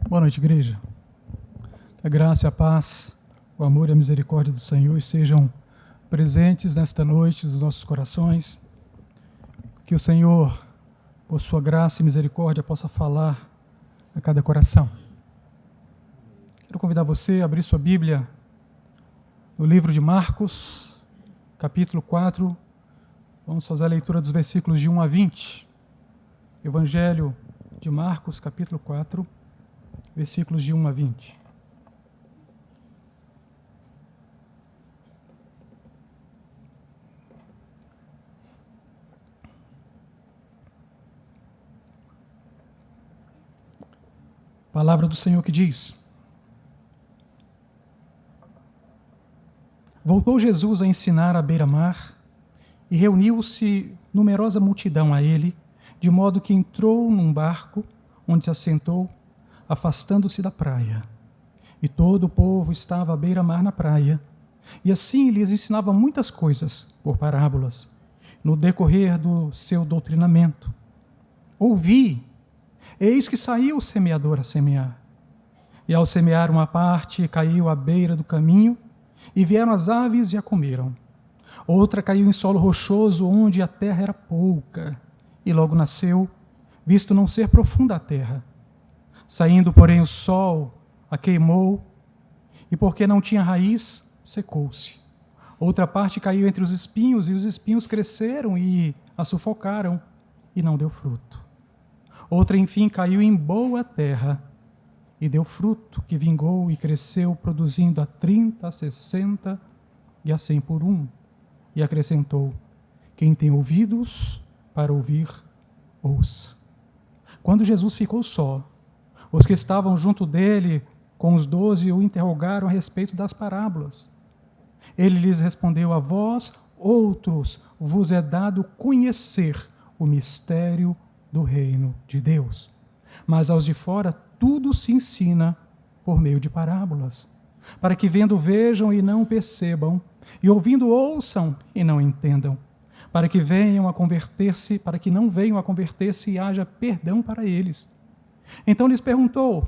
Boa noite, igreja. Que a graça, a paz, o amor e a misericórdia do Senhor sejam presentes nesta noite dos nossos corações. Que o Senhor, por sua graça e misericórdia, possa falar a cada coração. Quero convidar você a abrir sua Bíblia no livro de Marcos, capítulo 4. Vamos fazer a leitura dos versículos de 1 a 20. Evangelho de Marcos, capítulo 4, versículos de 1 a 20. Palavra do Senhor que diz: Voltou Jesus a ensinar à beira-mar, e reuniu-se numerosa multidão a ele, de modo que entrou num barco, onde se assentou, afastando-se da praia. E todo o povo estava à beira-mar na praia, e assim lhes ensinava muitas coisas, por parábolas, no decorrer do seu doutrinamento. Ouvi, eis que saiu o semeador a semear. E ao semear uma parte, caiu à beira do caminho, e vieram as aves e a comeram. Outra caiu em solo rochoso, onde a terra era pouca, e logo nasceu, visto não ser profunda a terra. Saindo, porém, o sol a queimou, e porque não tinha raiz, secou-se. Outra parte caiu entre os espinhos, e os espinhos cresceram e a sufocaram, e não deu fruto. Outra, enfim, caiu em boa terra, e deu fruto, que vingou e cresceu, produzindo a 30, a 60 e a 100 por um. E acrescentou: quem tem ouvidos para ouvir, ouça. Quando Jesus ficou só, os que estavam junto dele, com os 12, o interrogaram a respeito das parábolas. Ele lhes respondeu: a vós, outros, vos é dado conhecer o mistério do reino de Deus. Mas aos de fora tudo se ensina por meio de parábolas, para que vendo vejam e não percebam, e ouvindo ouçam e não entendam, para que venham a converter-se, para que não venham a converter-se e haja perdão para eles. Então lhes perguntou: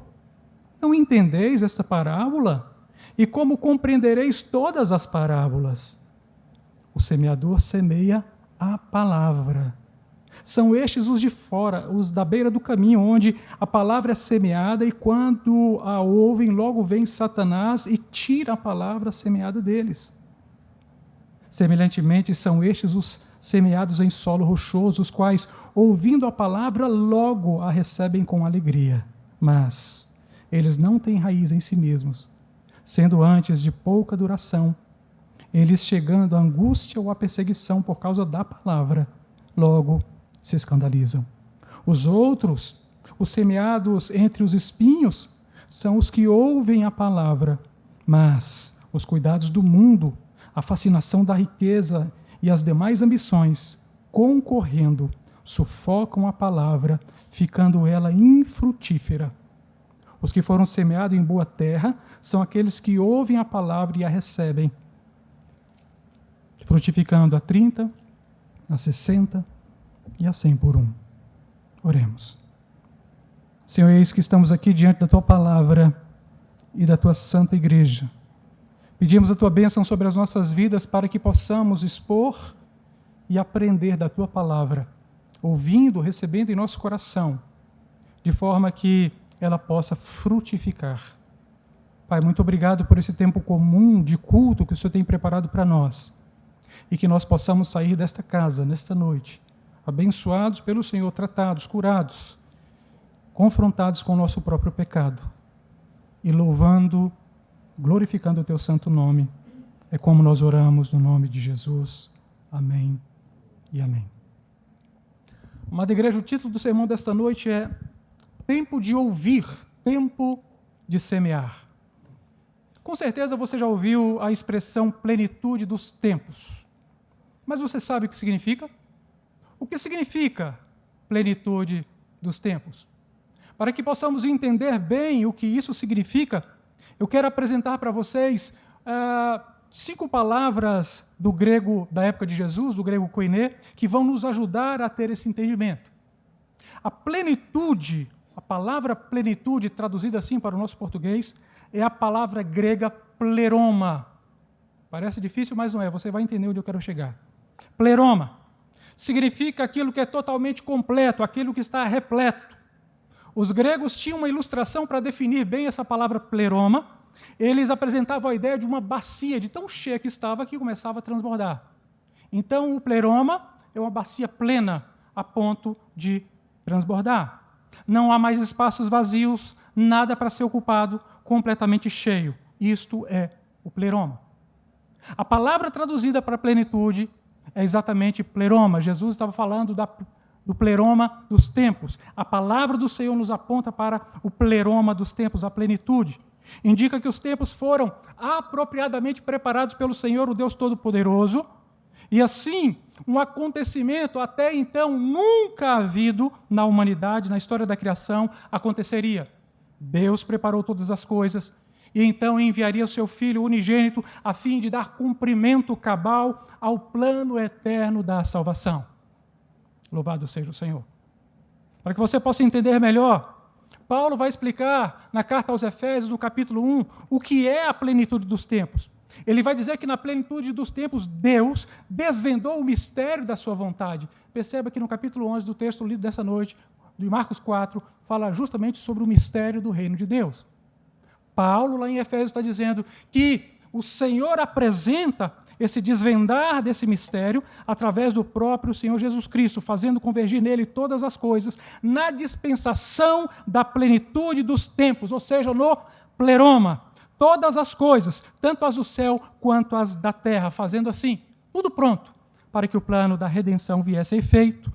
não entendeis esta parábola? E como compreendereis todas as parábolas? O semeador semeia a palavra. São estes os de fora, os da beira do caminho, onde a palavra é semeada, e quando a ouvem, logo vem Satanás e tira a palavra semeada deles. Semelhantemente, são estes os semeados em solo rochoso, os quais, ouvindo a palavra, logo a recebem com alegria. Mas eles não têm raiz em si mesmos, sendo antes de pouca duração. Eles, chegando à angústia ou à perseguição por causa da palavra, logo se escandalizam. Os outros, os semeados entre os espinhos, são os que ouvem a palavra, mas os cuidados do mundo, a fascinação da riqueza e as demais ambições, concorrendo, sufocam a palavra, ficando ela infrutífera. Os que foram semeados em boa terra são aqueles que ouvem a palavra e a recebem, frutificando a 30, a 60 e a 100 por um. Oremos. Senhor, eis que estamos aqui diante da Tua palavra e da Tua santa igreja. Pedimos a Tua bênção sobre as nossas vidas para que possamos expor e aprender da Tua palavra, ouvindo, recebendo em nosso coração, de forma que ela possa frutificar. Pai, muito obrigado por esse tempo comum de culto que o Senhor tem preparado para nós, e que nós possamos sair desta casa, nesta noite, abençoados pelo Senhor, tratados, curados, confrontados com o nosso próprio pecado, e louvando, glorificando o Teu santo nome. É como nós oramos no nome de Jesus. Amém e amém. Amada igreja, o título do sermão desta noite é Tempo de ouvir, tempo de semear. Com certeza você já ouviu a expressão plenitude dos tempos, mas você sabe o que significa? O que significa plenitude dos tempos? Para que possamos entender bem o que isso significa, eu quero apresentar para vocês 5 palavras do grego da época de Jesus, do grego koiné, que vão nos ajudar a ter esse entendimento. A plenitude A palavra plenitude, traduzida assim para o nosso português, é a palavra grega pleroma. Parece difícil, mas não é. Você vai entender onde eu quero chegar. Pleroma significa aquilo que é totalmente completo, aquilo que está repleto. Os gregos tinham uma ilustração para definir bem essa palavra pleroma. Eles apresentavam a ideia de uma bacia, de tão cheia que estava, que começava a transbordar. Então, o pleroma é uma bacia plena, a ponto de transbordar. Não há mais espaços vazios, nada para ser ocupado, completamente cheio. Isto é o pleroma. A palavra traduzida para plenitude é exatamente pleroma. Jesus estava falando do pleroma dos tempos. A palavra do Senhor nos aponta para o pleroma dos tempos, a plenitude. Indica que os tempos foram apropriadamente preparados pelo Senhor, o Deus Todo-Poderoso, e assim, um acontecimento até então nunca havido na humanidade, na história da criação, aconteceria. Deus preparou todas as coisas e então enviaria o seu Filho unigênito a fim de dar cumprimento cabal ao plano eterno da salvação. Louvado seja o Senhor. Para que você possa entender melhor, Paulo vai explicar na carta aos Efésios, no capítulo 1, o que é a plenitude dos tempos. Ele vai dizer que na plenitude dos tempos, Deus desvendou o mistério da sua vontade. Perceba que no capítulo 11 do texto lido dessa noite, de Marcos 4, fala justamente sobre o mistério do reino de Deus. Paulo, lá em Efésios, está dizendo que o Senhor apresenta esse desvendar desse mistério através do próprio Senhor Jesus Cristo, fazendo convergir nele todas as coisas na dispensação da plenitude dos tempos, ou seja, no pleroma. Todas as coisas, tanto as do céu quanto as da terra, fazendo assim, tudo pronto para que o plano da redenção viesse a efeito.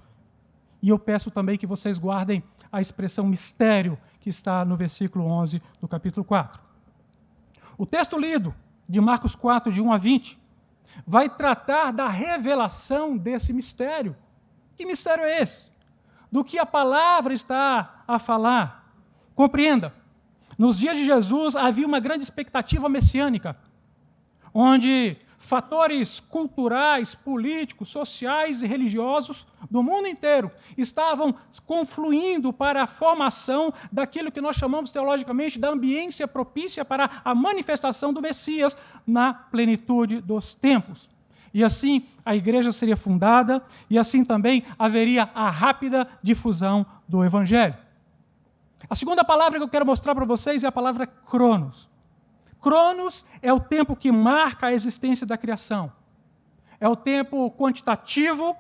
E eu peço também que vocês guardem a expressão mistério que está no versículo 11 do capítulo 4. O texto lido de Marcos 4, de 1 a 20, vai tratar da revelação desse mistério. Que mistério é esse? Do que a palavra está a falar. Compreenda, nos dias de Jesus havia uma grande expectativa messiânica, onde fatores culturais, políticos, sociais e religiosos do mundo inteiro estavam confluindo para a formação daquilo que nós chamamos teologicamente da ambiência propícia para a manifestação do Messias na plenitude dos tempos. E assim a igreja seria fundada e assim também haveria a rápida difusão do Evangelho. A segunda palavra que eu quero mostrar para vocês é a palavra cronos. Cronos é o tempo que marca a existência da criação. É o tempo quantitativo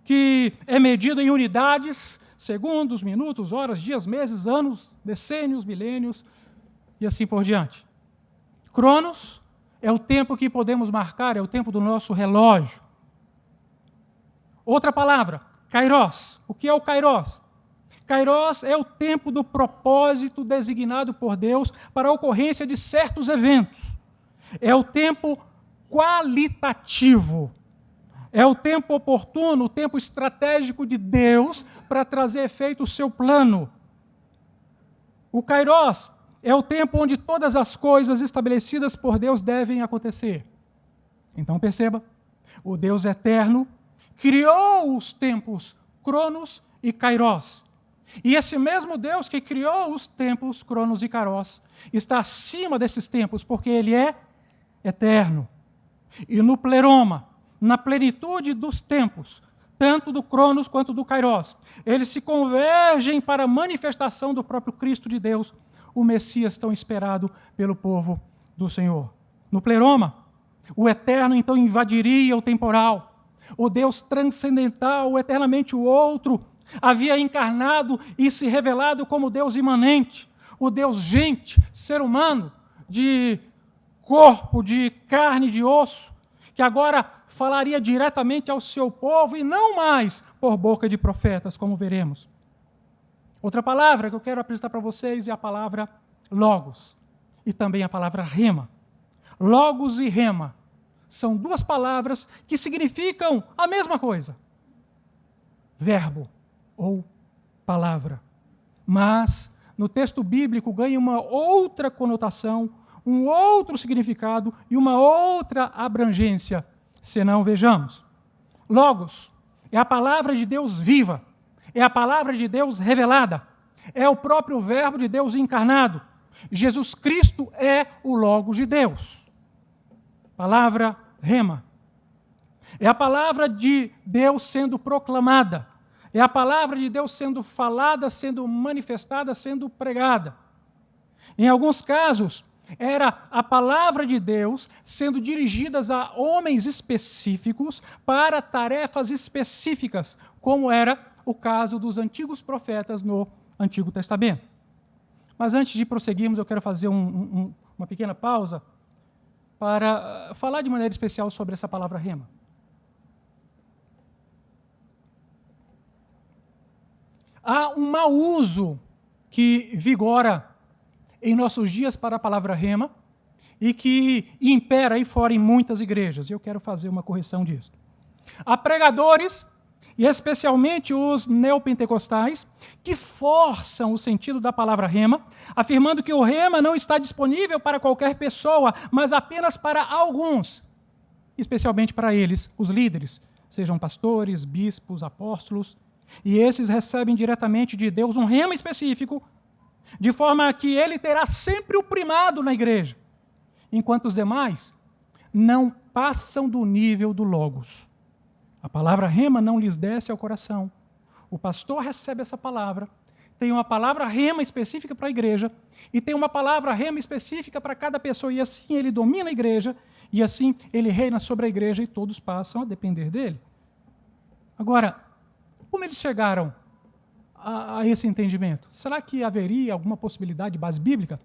que é medido em unidades, segundos, minutos, horas, dias, meses, anos, decênios, milênios e assim por diante. Cronos é o tempo que podemos marcar, é o tempo do nosso relógio. Outra palavra, kairos. O que é o kairos? Kairos é o tempo do propósito designado por Deus para a ocorrência de certos eventos. É o tempo qualitativo. É o tempo oportuno, o tempo estratégico de Deus para trazer efeito o seu plano. O Kairos é o tempo onde todas as coisas estabelecidas por Deus devem acontecer. Então perceba, o Deus eterno criou os tempos Cronos e Kairos. E esse mesmo Deus que criou os tempos, Cronos e Kairos, está acima desses tempos, porque Ele é eterno. E no pleroma, na plenitude dos tempos, tanto do Cronos quanto do Kairos, eles se convergem para a manifestação do próprio Cristo de Deus, o Messias tão esperado pelo povo do Senhor. No pleroma, o eterno então invadiria o temporal. O Deus transcendental, o eternamente o outro, havia encarnado e se revelado como Deus imanente, o Deus gente, ser humano, de corpo, de carne, de osso, que agora falaria diretamente ao seu povo e não mais por boca de profetas, como veremos. Outra palavra que eu quero apresentar para vocês é a palavra logos e também a palavra rema. Logos e rema são duas palavras que significam a mesma coisa. Verbo ou palavra. Mas, no texto bíblico, ganha uma outra conotação, um outro significado e uma outra abrangência. Senão, vejamos. Logos é a palavra de Deus viva, é a palavra de Deus revelada, é o próprio Verbo de Deus encarnado. Jesus Cristo é o Logos de Deus. Palavra rema. É a palavra de Deus sendo proclamada. É a palavra de Deus sendo falada, sendo manifestada, sendo pregada. Em alguns casos, era a palavra de Deus sendo dirigida a homens específicos para tarefas específicas, como era o caso dos antigos profetas no Antigo Testamento. Mas antes de prosseguirmos, eu quero fazer uma pequena pausa para falar de maneira especial sobre essa palavra rema. Há um mau uso que vigora em nossos dias para a palavra rema e que impera aí fora em muitas igrejas. Eu quero fazer uma correção disso. Há pregadores, e especialmente os neopentecostais, que forçam o sentido da palavra rema, afirmando que o rema não está disponível para qualquer pessoa, mas apenas para alguns, especialmente para eles, os líderes, sejam pastores, bispos, apóstolos, e esses recebem diretamente de Deus um rema específico, de forma que ele terá sempre o primado na igreja, enquanto os demais não passam do nível do Logos. A palavra rema não lhes desce ao coração. O pastor recebe essa palavra, tem uma palavra rema específica para a igreja e tem uma palavra rema específica para cada pessoa, e assim ele domina a igreja, e assim ele reina sobre a igreja e todos passam a depender dele. Agora, como eles chegaram a esse entendimento? Será que haveria alguma possibilidade de base bíblica?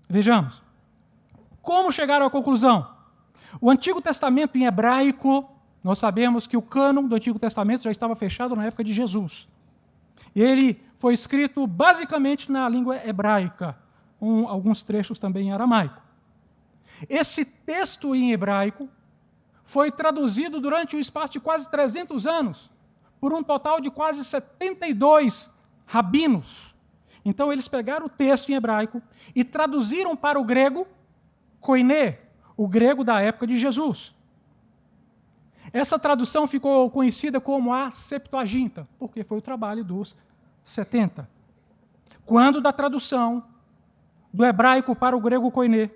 Vejamos. Como chegaram à conclusão? O Antigo Testamento em hebraico, nós sabemos que o cânon do Antigo Testamento já estava fechado na época de Jesus. Ele foi escrito basicamente na língua hebraica, alguns trechos também em aramaico. Esse texto em hebraico foi traduzido durante um espaço de quase 300 anos, por um total de quase 72 rabinos. Então eles pegaram o texto em hebraico e traduziram para o grego koiné, o grego da época de Jesus. Essa tradução ficou conhecida como a Septuaginta, porque foi o trabalho dos 70. Quando da tradução do hebraico para o grego koiné,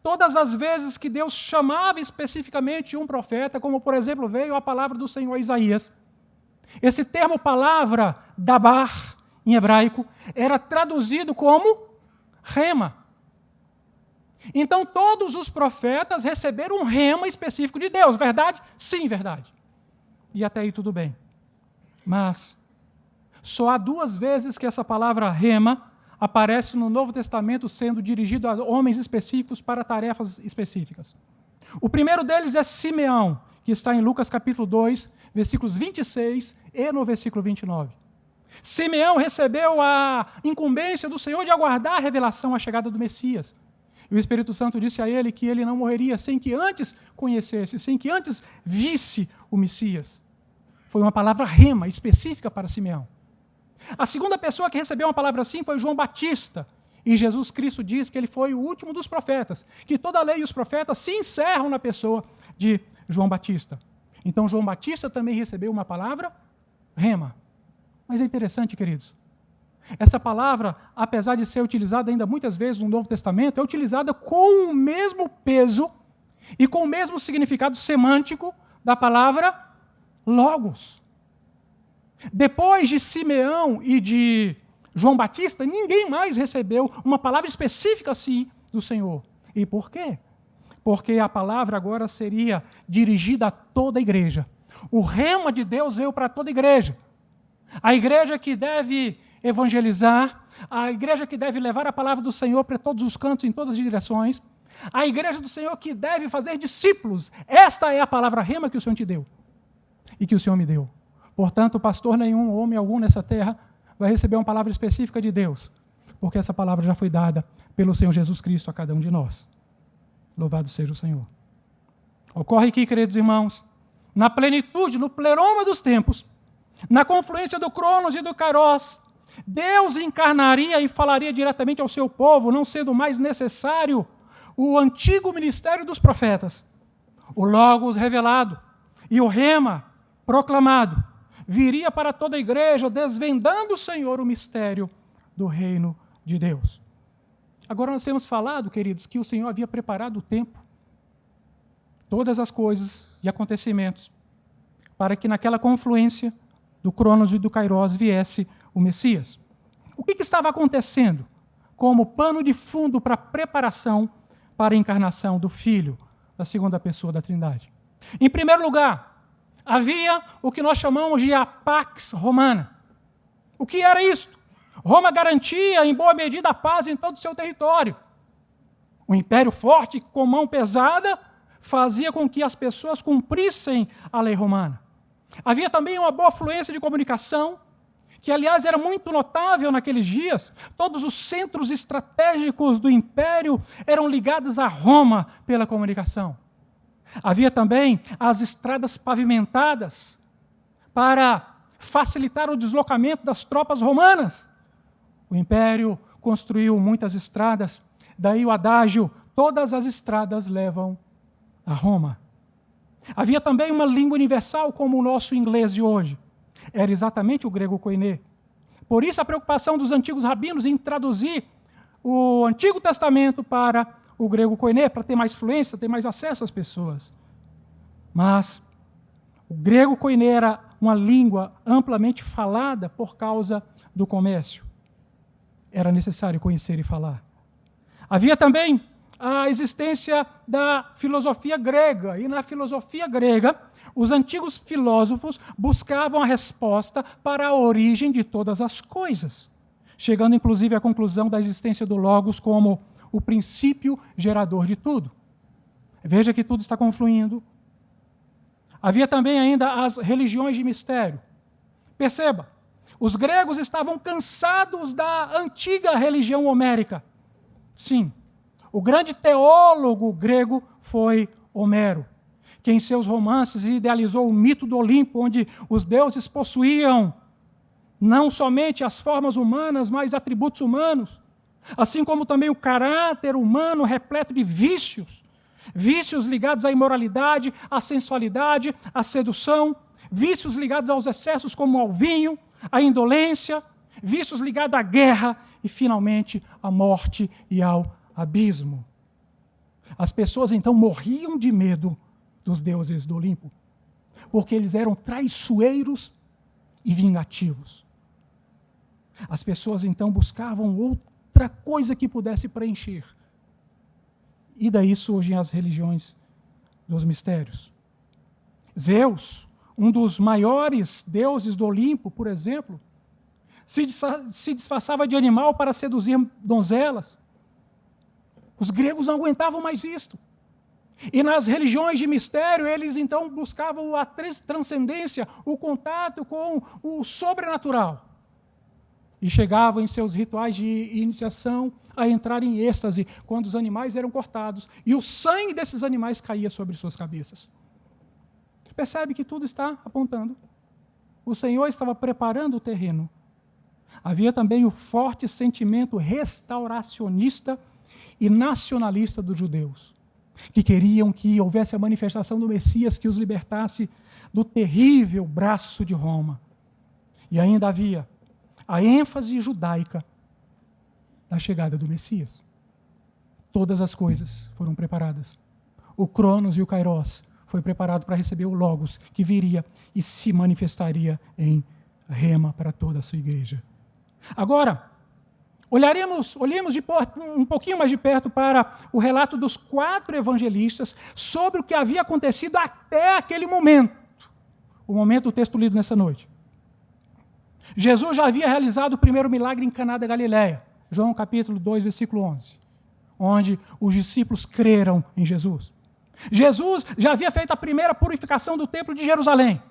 todas as vezes que Deus chamava especificamente um profeta, como por exemplo veio a palavra do Senhor a Isaías, esse termo palavra, dabar, em hebraico, era traduzido como rema. Então todos os profetas receberam um rema específico de Deus, verdade? Sim, verdade. E até aí tudo bem. Mas só há 2 vezes que essa palavra rema aparece no Novo Testamento sendo dirigido a homens específicos para tarefas específicas. O primeiro deles é Simeão, que está em Lucas capítulo 2, versículos 26 e no versículo 29. Simeão recebeu a incumbência do Senhor de aguardar a revelação, a chegada do Messias. E o Espírito Santo disse a ele que ele não morreria sem que antes conhecesse, sem que antes visse o Messias. Foi uma palavra rema, específica para Simeão. A segunda pessoa que recebeu uma palavra assim foi João Batista. E Jesus Cristo diz que ele foi o último dos profetas, que toda a lei e os profetas se encerram na pessoa de João Batista. Então João Batista também recebeu uma palavra rema. Mas é interessante, queridos. Essa palavra, apesar de ser utilizada ainda muitas vezes no Novo Testamento, é utilizada com o mesmo peso e com o mesmo significado semântico da palavra logos. Depois de Simeão e de João Batista, ninguém mais recebeu uma palavra específica assim do Senhor. E por quê? Porque a palavra agora seria dirigida a toda a igreja. O rema de Deus veio para toda a igreja. A igreja que deve evangelizar, a igreja que deve levar a palavra do Senhor para todos os cantos, em todas as direções, a igreja do Senhor que deve fazer discípulos. Esta é a palavra rema que o Senhor te deu e que o Senhor me deu. Portanto, pastor nenhum, homem algum nessa terra, vai receber uma palavra específica de Deus, porque essa palavra já foi dada pelo Senhor Jesus Cristo a cada um de nós. Louvado seja o Senhor. Ocorre que, queridos irmãos, na plenitude, no pleroma dos tempos, na confluência do Cronos e do Kairos, Deus encarnaria e falaria diretamente ao seu povo, não sendo mais necessário o antigo ministério dos profetas. O Logos revelado e o rema proclamado viria para toda a igreja, desvendando o Senhor o mistério do reino de Deus. Agora nós temos falado, queridos, que o Senhor havia preparado o tempo, todas as coisas e acontecimentos, para que naquela confluência do Cronos e do Kairos viesse o Messias. O que estava acontecendo como pano de fundo para a preparação para a encarnação do Filho, da segunda pessoa da Trindade? Em primeiro lugar, havia o que nós chamamos de a Pax Romana. O que era isto? Roma garantia, em boa medida, a paz em todo o seu território. O império forte, com mão pesada, fazia com que as pessoas cumprissem a lei romana. Havia também uma boa fluência de comunicação, que, aliás, era muito notável naqueles dias. Todos os centros estratégicos do império eram ligados a Roma pela comunicação. Havia também as estradas pavimentadas para facilitar o deslocamento das tropas romanas. O império construiu muitas estradas, daí o adágio, todas as estradas levam a Roma. Havia também uma língua universal como o nosso inglês de hoje. Era exatamente o grego koiné. Por isso a preocupação dos antigos rabinos em traduzir o Antigo Testamento para o grego koiné, para ter mais fluência, ter mais acesso às pessoas. Mas o grego koiné era uma língua amplamente falada por causa do comércio. Era necessário conhecer e falar. Havia também a existência da filosofia grega, e na filosofia grega, os antigos filósofos buscavam a resposta para a origem de todas as coisas, chegando inclusive à conclusão da existência do Logos como o princípio gerador de tudo. Veja que tudo está confluindo. Havia também ainda as religiões de mistério. Perceba, os gregos estavam cansados da antiga religião homérica. Sim, o grande teólogo grego foi Homero, que em seus romances idealizou o mito do Olimpo, onde os deuses possuíam não somente as formas humanas, mas atributos humanos, assim como também o caráter humano repleto de vícios, vícios ligados à imoralidade, à sensualidade, à sedução, vícios ligados aos excessos como ao vinho, à indolência, vícios ligados à guerra e, finalmente, à morte e ao abismo. As pessoas, então, morriam de medo dos deuses do Olimpo, porque eles eram traiçoeiros e vingativos. As pessoas, então, buscavam outra coisa que pudesse preencher. E daí surgem as religiões dos mistérios. Zeus, um dos maiores deuses do Olimpo, por exemplo, se disfarçava de animal para seduzir donzelas. Os gregos não aguentavam mais isto. E nas religiões de mistério, eles então buscavam a transcendência, o contato com o sobrenatural. E chegavam em seus rituais de iniciação a entrar em êxtase, quando os animais eram cortados e o sangue desses animais caía sobre suas cabeças. Percebe que tudo está apontando. O Senhor estava preparando o terreno. Havia também o forte sentimento restauracionista e nacionalista dos judeus, que queriam que houvesse a manifestação do Messias que os libertasse do terrível braço de Roma. E ainda havia a ênfase judaica da chegada do Messias. Todas as coisas foram preparadas. O Cronos e o Kairos foi preparado para receber o Logos, que viria e se manifestaria em rema para toda a sua igreja. Agora, olhemos um pouquinho mais de perto para o relato dos 4 evangelistas sobre o que havia acontecido até aquele momento. O momento do texto lido nessa noite. Jesus já havia realizado o primeiro milagre em Caná da Galileia, João capítulo 2, versículo 11, onde os discípulos creram em Jesus. Jesus já havia feito a primeira purificação do templo de Jerusalém,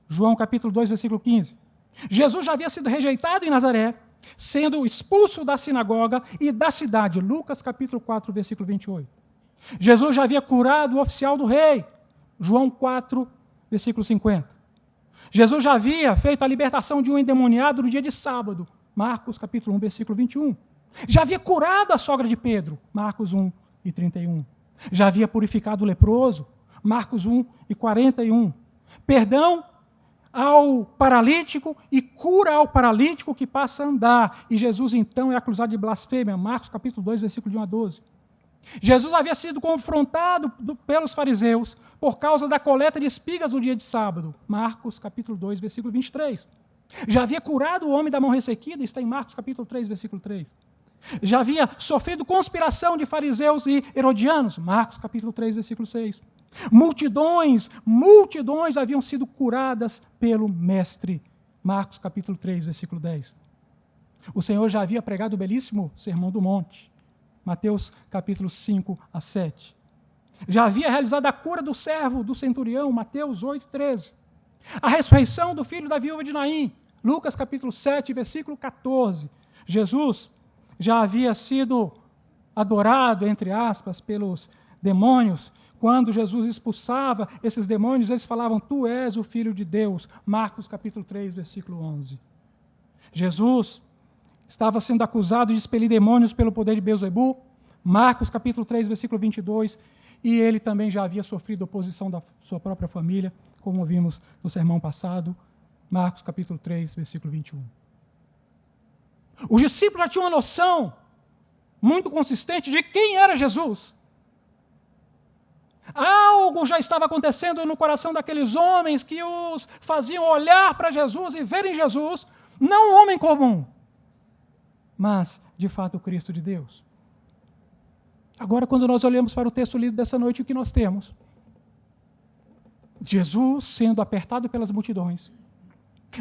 João capítulo 2, versículo 15. Jesus já havia sido rejeitado em Nazaré, sendo expulso da sinagoga e da cidade, Lucas capítulo 4, versículo 28. Jesus já havia curado o oficial do rei, João 4, versículo 50. Jesus já havia feito a libertação de um endemoniado no dia de sábado, Marcos capítulo 1, versículo 21. Já havia curado a sogra de Pedro, Marcos 1 e 31. Já havia purificado o leproso, Marcos 1 e 41. Perdão ao paralítico e cura ao paralítico que passa a andar. E Jesus então é acusado de blasfêmia, Marcos capítulo 2, versículo de 1 a 12. Jesus havia sido confrontado pelos fariseus por causa da coleta de espigas no dia de sábado, Marcos capítulo 2, versículo 23. Já havia curado o homem da mão ressequida, está em Marcos capítulo 3, versículo 3. Já havia sofrido conspiração de fariseus e herodianos, Marcos capítulo 3, versículo 6. Multidões haviam sido curadas pelo Mestre, Marcos capítulo 3, versículo 10. O Senhor já havia pregado o belíssimo Sermão do Monte, Mateus capítulo 5 a 7. Já havia realizado a cura do servo do centurião, Mateus 8, 13. A ressurreição do filho da viúva de Naim, Lucas capítulo 7, versículo 14. Jesus já havia sido adorado, entre aspas, pelos demônios. Quando Jesus expulsava esses demônios, eles falavam, tu és o Filho de Deus, Marcos capítulo 3, versículo 11. Jesus estava sendo acusado de expelir demônios pelo poder de Beelzebu, Marcos capítulo 3, versículo 22, e ele também já havia sofrido oposição da sua própria família, como vimos no sermão passado, Marcos capítulo 3, versículo 21. Os discípulos já tinham uma noção muito consistente de quem era Jesus. Algo já estava acontecendo no coração daqueles homens que os faziam olhar para Jesus e verem Jesus, não um homem comum, mas, de fato, o Cristo de Deus. Agora, quando nós olhamos para o texto lido dessa noite, o que nós temos? Jesus sendo apertado pelas multidões,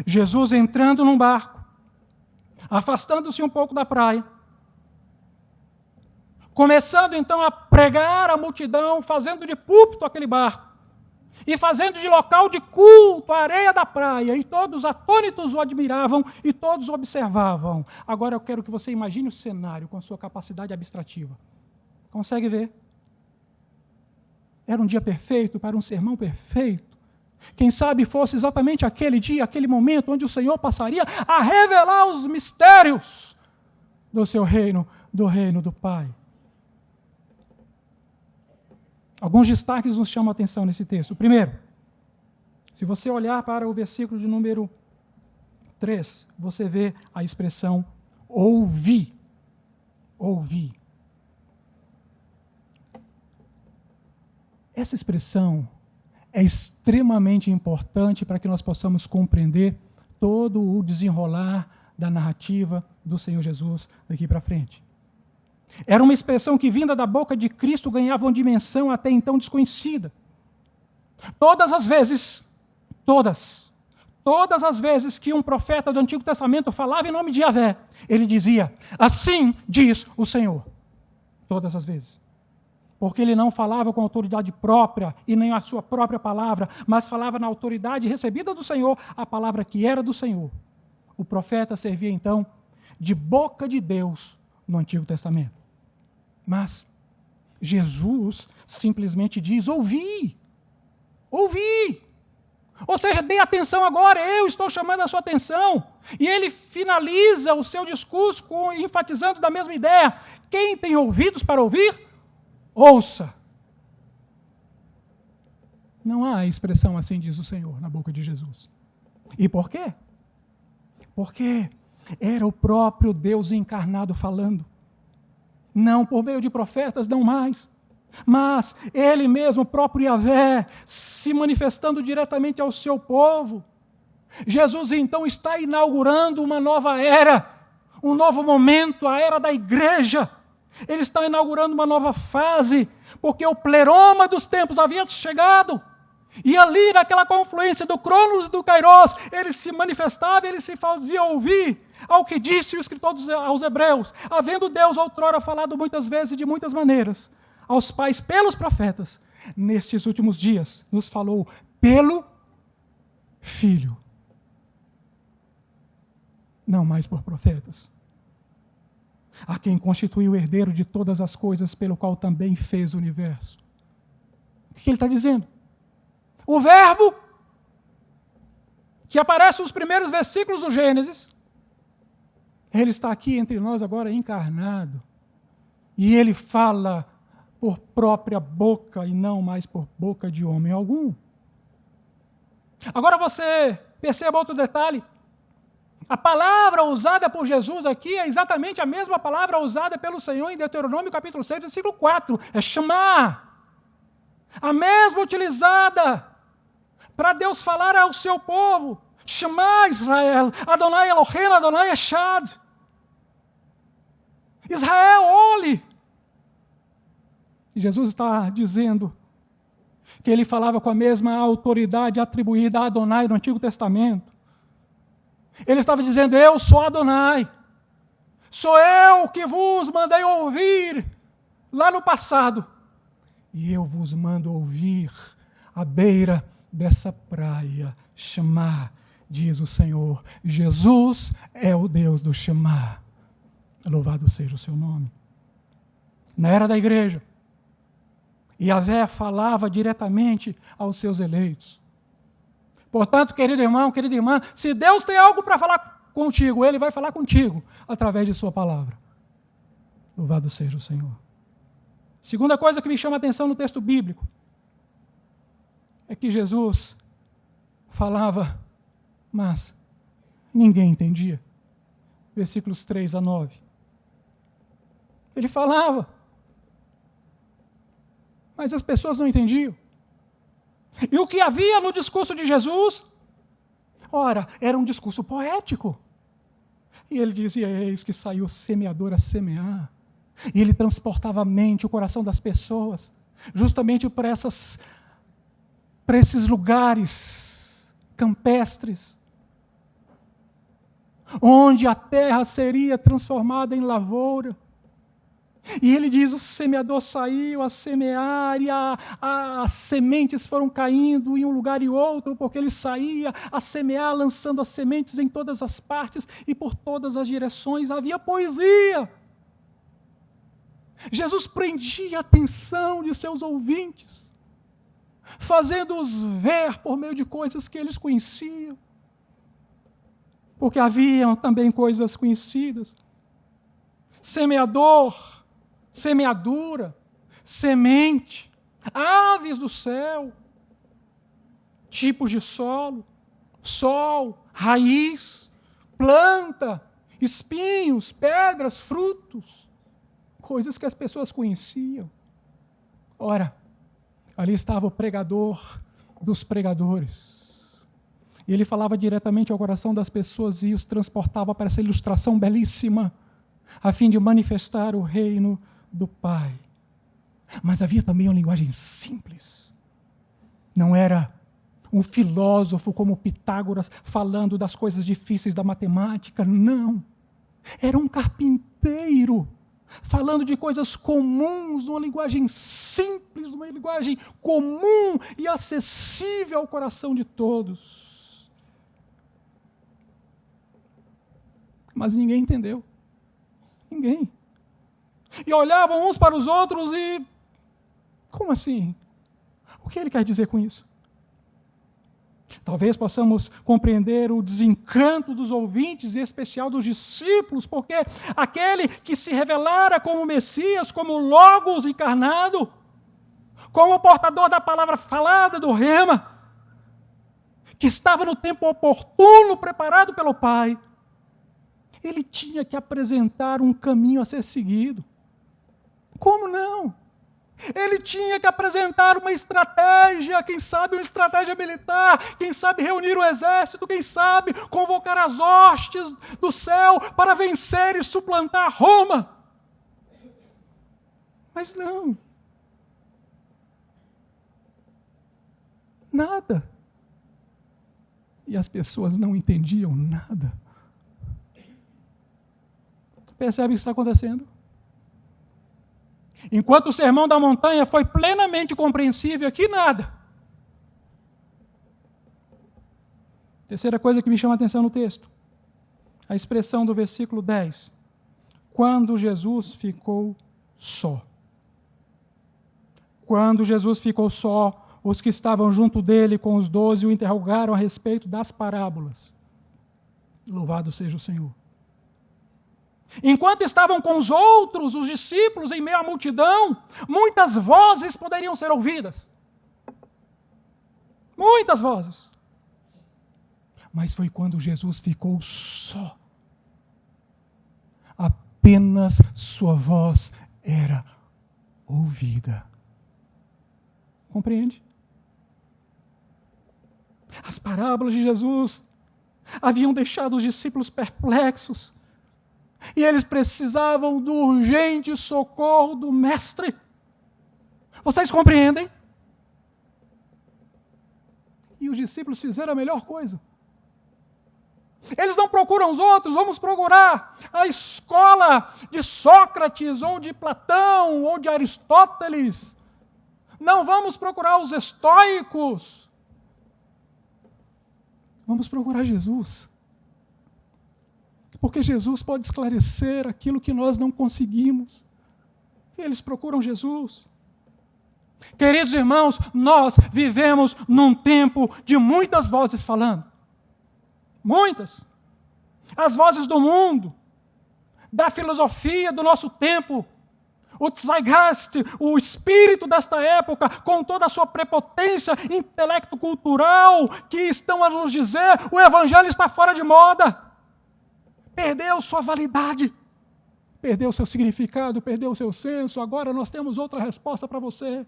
Jesus entrando num barco, afastando-se um pouco da praia, começando então a pregar a multidão, fazendo de púlpito aquele barco, e fazendo de local de culto a areia da praia, e todos atônitos o admiravam, e todos o observavam. Agora eu quero que você imagine o cenário com a sua capacidade abstrativa. Consegue ver? Era um dia perfeito para um sermão perfeito. Quem sabe fosse exatamente aquele dia, aquele momento, onde o Senhor passaria a revelar os mistérios do seu reino, do reino do Pai. Alguns destaques nos chamam a atenção nesse texto. Primeiro, se você olhar para o versículo de número 3, você vê a expressão ouvi. Ouvi. Essa expressão é extremamente importante para que nós possamos compreender todo o desenrolar da narrativa do Senhor Jesus daqui para frente. Era uma expressão que, vinda da boca de Cristo, ganhava uma dimensão até então desconhecida. Todas as vezes que um profeta do Antigo Testamento falava em nome de Yahvé, ele dizia, assim diz o Senhor. Todas as vezes. Porque ele não falava com autoridade própria e nem a sua própria palavra, mas falava na autoridade recebida do Senhor, a palavra que era do Senhor. O profeta servia então de boca de Deus no Antigo Testamento. Mas Jesus simplesmente diz, ouvi. Ouvi. Ou seja, dê atenção agora, eu estou chamando a sua atenção. E ele finaliza o seu discurso enfatizando da mesma ideia. Quem tem ouvidos para ouvir, ouça. Não há expressão assim, diz o Senhor, na boca de Jesus. E por quê? Porque era o próprio Deus encarnado falando. Não por meio de profetas, não mais. Mas ele mesmo, o próprio Yahvé, se manifestando diretamente ao seu povo. Jesus então está inaugurando uma nova era, um novo momento, a era da igreja. Ele está inaugurando uma nova fase, porque o pleroma dos tempos havia chegado. E ali, naquela confluência do Cronos e do Kairos, ele se manifestava, ele se fazia ouvir ao que disse o escritor aos Hebreus, havendo Deus outrora falado muitas vezes e de muitas maneiras, aos pais pelos profetas, nestes últimos dias nos falou pelo Filho. Não mais por profetas. A quem constituiu o herdeiro de todas as coisas, pelo qual também fez o universo. O que ele está dizendo? O verbo, que aparece nos primeiros versículos do Gênesis, ele está aqui entre nós agora encarnado. E ele fala por própria boca e não mais por boca de homem algum. Agora você perceba outro detalhe. A palavra usada por Jesus aqui é exatamente a mesma palavra usada pelo Senhor em Deuteronômio capítulo 6, versículo 4. É Shema. A mesma utilizada para Deus falar ao seu povo. Shema Israel, Adonai Eloheinu, Adonai Echad. Israel, olhe. E Jesus está dizendo que ele falava com a mesma autoridade atribuída a Adonai no Antigo Testamento. Ele estava dizendo, eu sou Adonai. Sou eu que vos mandei ouvir lá no passado. E eu vos mando ouvir à beira dessa praia. Shema, diz o Senhor. Jesus é o Deus do Shema. Louvado seja o seu nome. Na era da igreja, Yahvé falava diretamente aos seus eleitos. Portanto, querido irmão, querida irmã, se Deus tem algo para falar contigo, Ele vai falar contigo através de sua palavra. Louvado seja o Senhor. Segunda coisa que me chama a atenção no texto bíblico é que Jesus falava, mas ninguém entendia. Versículos 3 a 9. Ele falava, mas as pessoas não entendiam. E o que havia no discurso de Jesus? Ora, era um discurso poético. E ele dizia, eis que saiu o semeador a semear. E ele transportava a mente, o coração das pessoas, justamente para esses lugares campestres, onde a terra seria transformada em lavoura. E ele diz, o semeador saiu a semear e as sementes foram caindo em um lugar e outro, porque ele saía a semear, lançando as sementes em todas as partes e por todas as direções. Havia poesia. Jesus prendia a atenção de seus ouvintes, fazendo-os ver por meio de coisas que eles conheciam, porque haviam também coisas conhecidas. Semeador, semeadura, semente, aves do céu, tipos de solo, sol, raiz, planta, espinhos, pedras, frutos, coisas que as pessoas conheciam. Ora, ali estava o pregador dos pregadores. E ele falava diretamente ao coração das pessoas e os transportava para essa ilustração belíssima, a fim de manifestar o reino do Pai. Mas havia também uma linguagem simples. Não era um filósofo como Pitágoras falando das coisas difíceis da matemática, não. Era um carpinteiro falando de coisas comuns, numa linguagem simples, numa linguagem comum e acessível ao coração de todos. Mas ninguém entendeu. Ninguém. E olhavam uns para os outros e... Como assim? O que ele quer dizer com isso? Talvez possamos compreender o desencanto dos ouvintes, em especial dos discípulos, porque aquele que se revelara como Messias, como Logos encarnado, como portador da palavra falada do Rema, que estava no tempo oportuno, preparado pelo Pai, ele tinha que apresentar um caminho a ser seguido. Como não? Ele tinha que apresentar uma estratégia, quem sabe uma estratégia militar, quem sabe reunir o exército, quem sabe convocar as hostes do céu para vencer e suplantar Roma. Mas não. Nada. E as pessoas não entendiam nada. Percebe o que está acontecendo? Enquanto o sermão da montanha foi plenamente compreensível, aqui nada. Terceira coisa que me chama a atenção no texto, a expressão do versículo 10. Quando Jesus ficou só. Quando Jesus ficou só, os que estavam junto dele com os 12 o interrogaram a respeito das parábolas. Louvado seja o Senhor. Enquanto estavam com os outros, os discípulos, em meio à multidão, muitas vozes poderiam ser ouvidas. Muitas vozes. Mas foi quando Jesus ficou só. Apenas sua voz era ouvida. Compreende? As parábolas de Jesus haviam deixado os discípulos perplexos. E eles precisavam do urgente socorro do Mestre. Vocês compreendem? E os discípulos fizeram a melhor coisa. Eles não procuram os outros, vamos procurar a escola de Sócrates, ou de Platão, ou de Aristóteles. Não vamos procurar os estoicos. Vamos procurar Jesus. Porque Jesus pode esclarecer aquilo que nós não conseguimos. Eles procuram Jesus. Queridos irmãos, nós vivemos num tempo de muitas vozes falando. Muitas. As vozes do mundo, da filosofia do nosso tempo, o Zeitgeist, o espírito desta época, com toda a sua prepotência intelecto-cultural, que estão a nos dizer, o evangelho está fora de moda. Perdeu sua validade, perdeu seu significado, perdeu seu senso, agora nós temos outra resposta para você.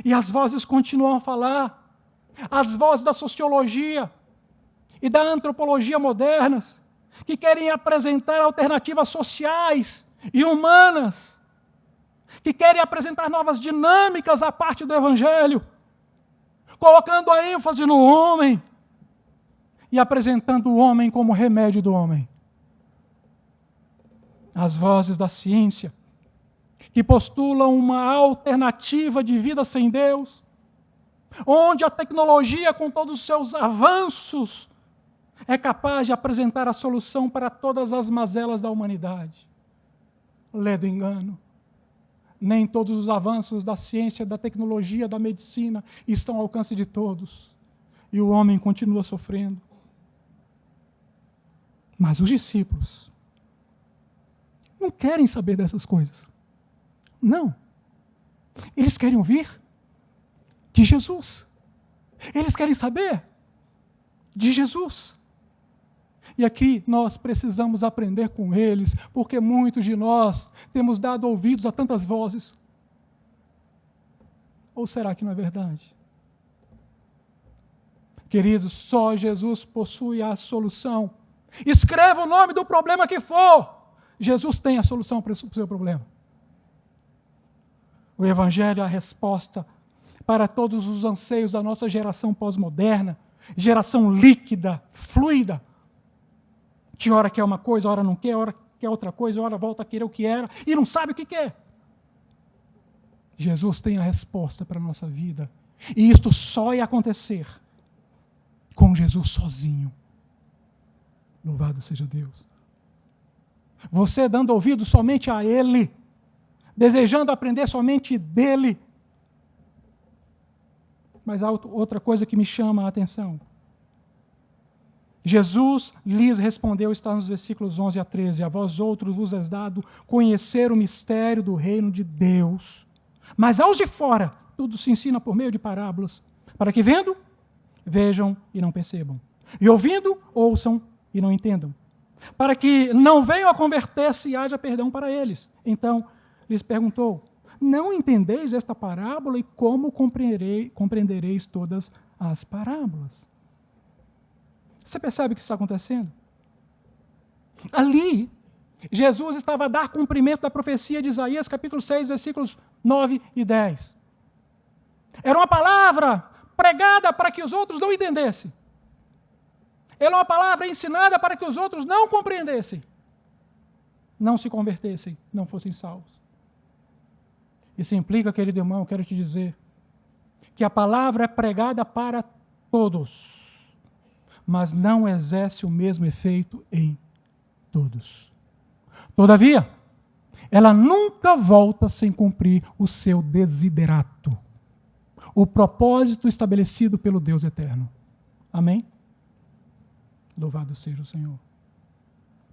E as vozes continuam a falar, as vozes da sociologia e da antropologia modernas, que querem apresentar alternativas sociais e humanas, que querem apresentar novas dinâmicas à parte do Evangelho, colocando a ênfase no homem e apresentando o homem como remédio do homem. As vozes da ciência, que postulam uma alternativa de vida sem Deus, onde a tecnologia, com todos os seus avanços, é capaz de apresentar a solução para todas as mazelas da humanidade. Ledo engano. Nem todos os avanços da ciência, da tecnologia, da medicina estão ao alcance de todos. E o homem continua sofrendo. Mas os discípulos não querem saber dessas coisas. Não. Eles querem ouvir de Jesus. Eles querem saber de Jesus. E aqui nós precisamos aprender com eles, porque muitos de nós temos dado ouvidos a tantas vozes. Ou será que não é verdade? Queridos, só Jesus possui a solução. Escreva o nome do problema que for. Jesus tem a solução para o seu problema. O Evangelho é a resposta para todos os anseios da nossa geração pós-moderna, geração líquida, fluida, que hora quer uma coisa, hora não quer, hora quer outra coisa, hora volta a querer o que era e não sabe o que quer. Jesus tem a resposta para a nossa vida. E isto só ia acontecer com Jesus sozinho. Louvado seja Deus. Você dando ouvido somente a Ele, desejando aprender somente dEle. Mas há outra coisa que me chama a atenção. Jesus lhes respondeu, está nos versículos 11 a 13, a vós outros vos é dado conhecer o mistério do reino de Deus. Mas aos de fora, tudo se ensina por meio de parábolas, para que vendo, vejam e não percebam. E ouvindo, ouçam e não entendam. Para que não venham a converter-se e haja perdão para eles. Então, lhes perguntou, não entendeis esta parábola e como compreendereis todas as parábolas? Você percebe o que está acontecendo? Ali, Jesus estava a dar cumprimento da profecia de Isaías, capítulo 6, versículos 9 e 10. Era uma palavra pregada para que os outros não entendessem. Era uma palavra ensinada para que os outros não compreendessem, não se convertessem, não fossem salvos. Isso implica, querido irmão, quero te dizer, que a palavra é pregada para todos, mas não exerce o mesmo efeito em todos. Todavia, ela nunca volta sem cumprir o seu desiderato, o propósito estabelecido pelo Deus eterno. Amém? Louvado seja o Senhor.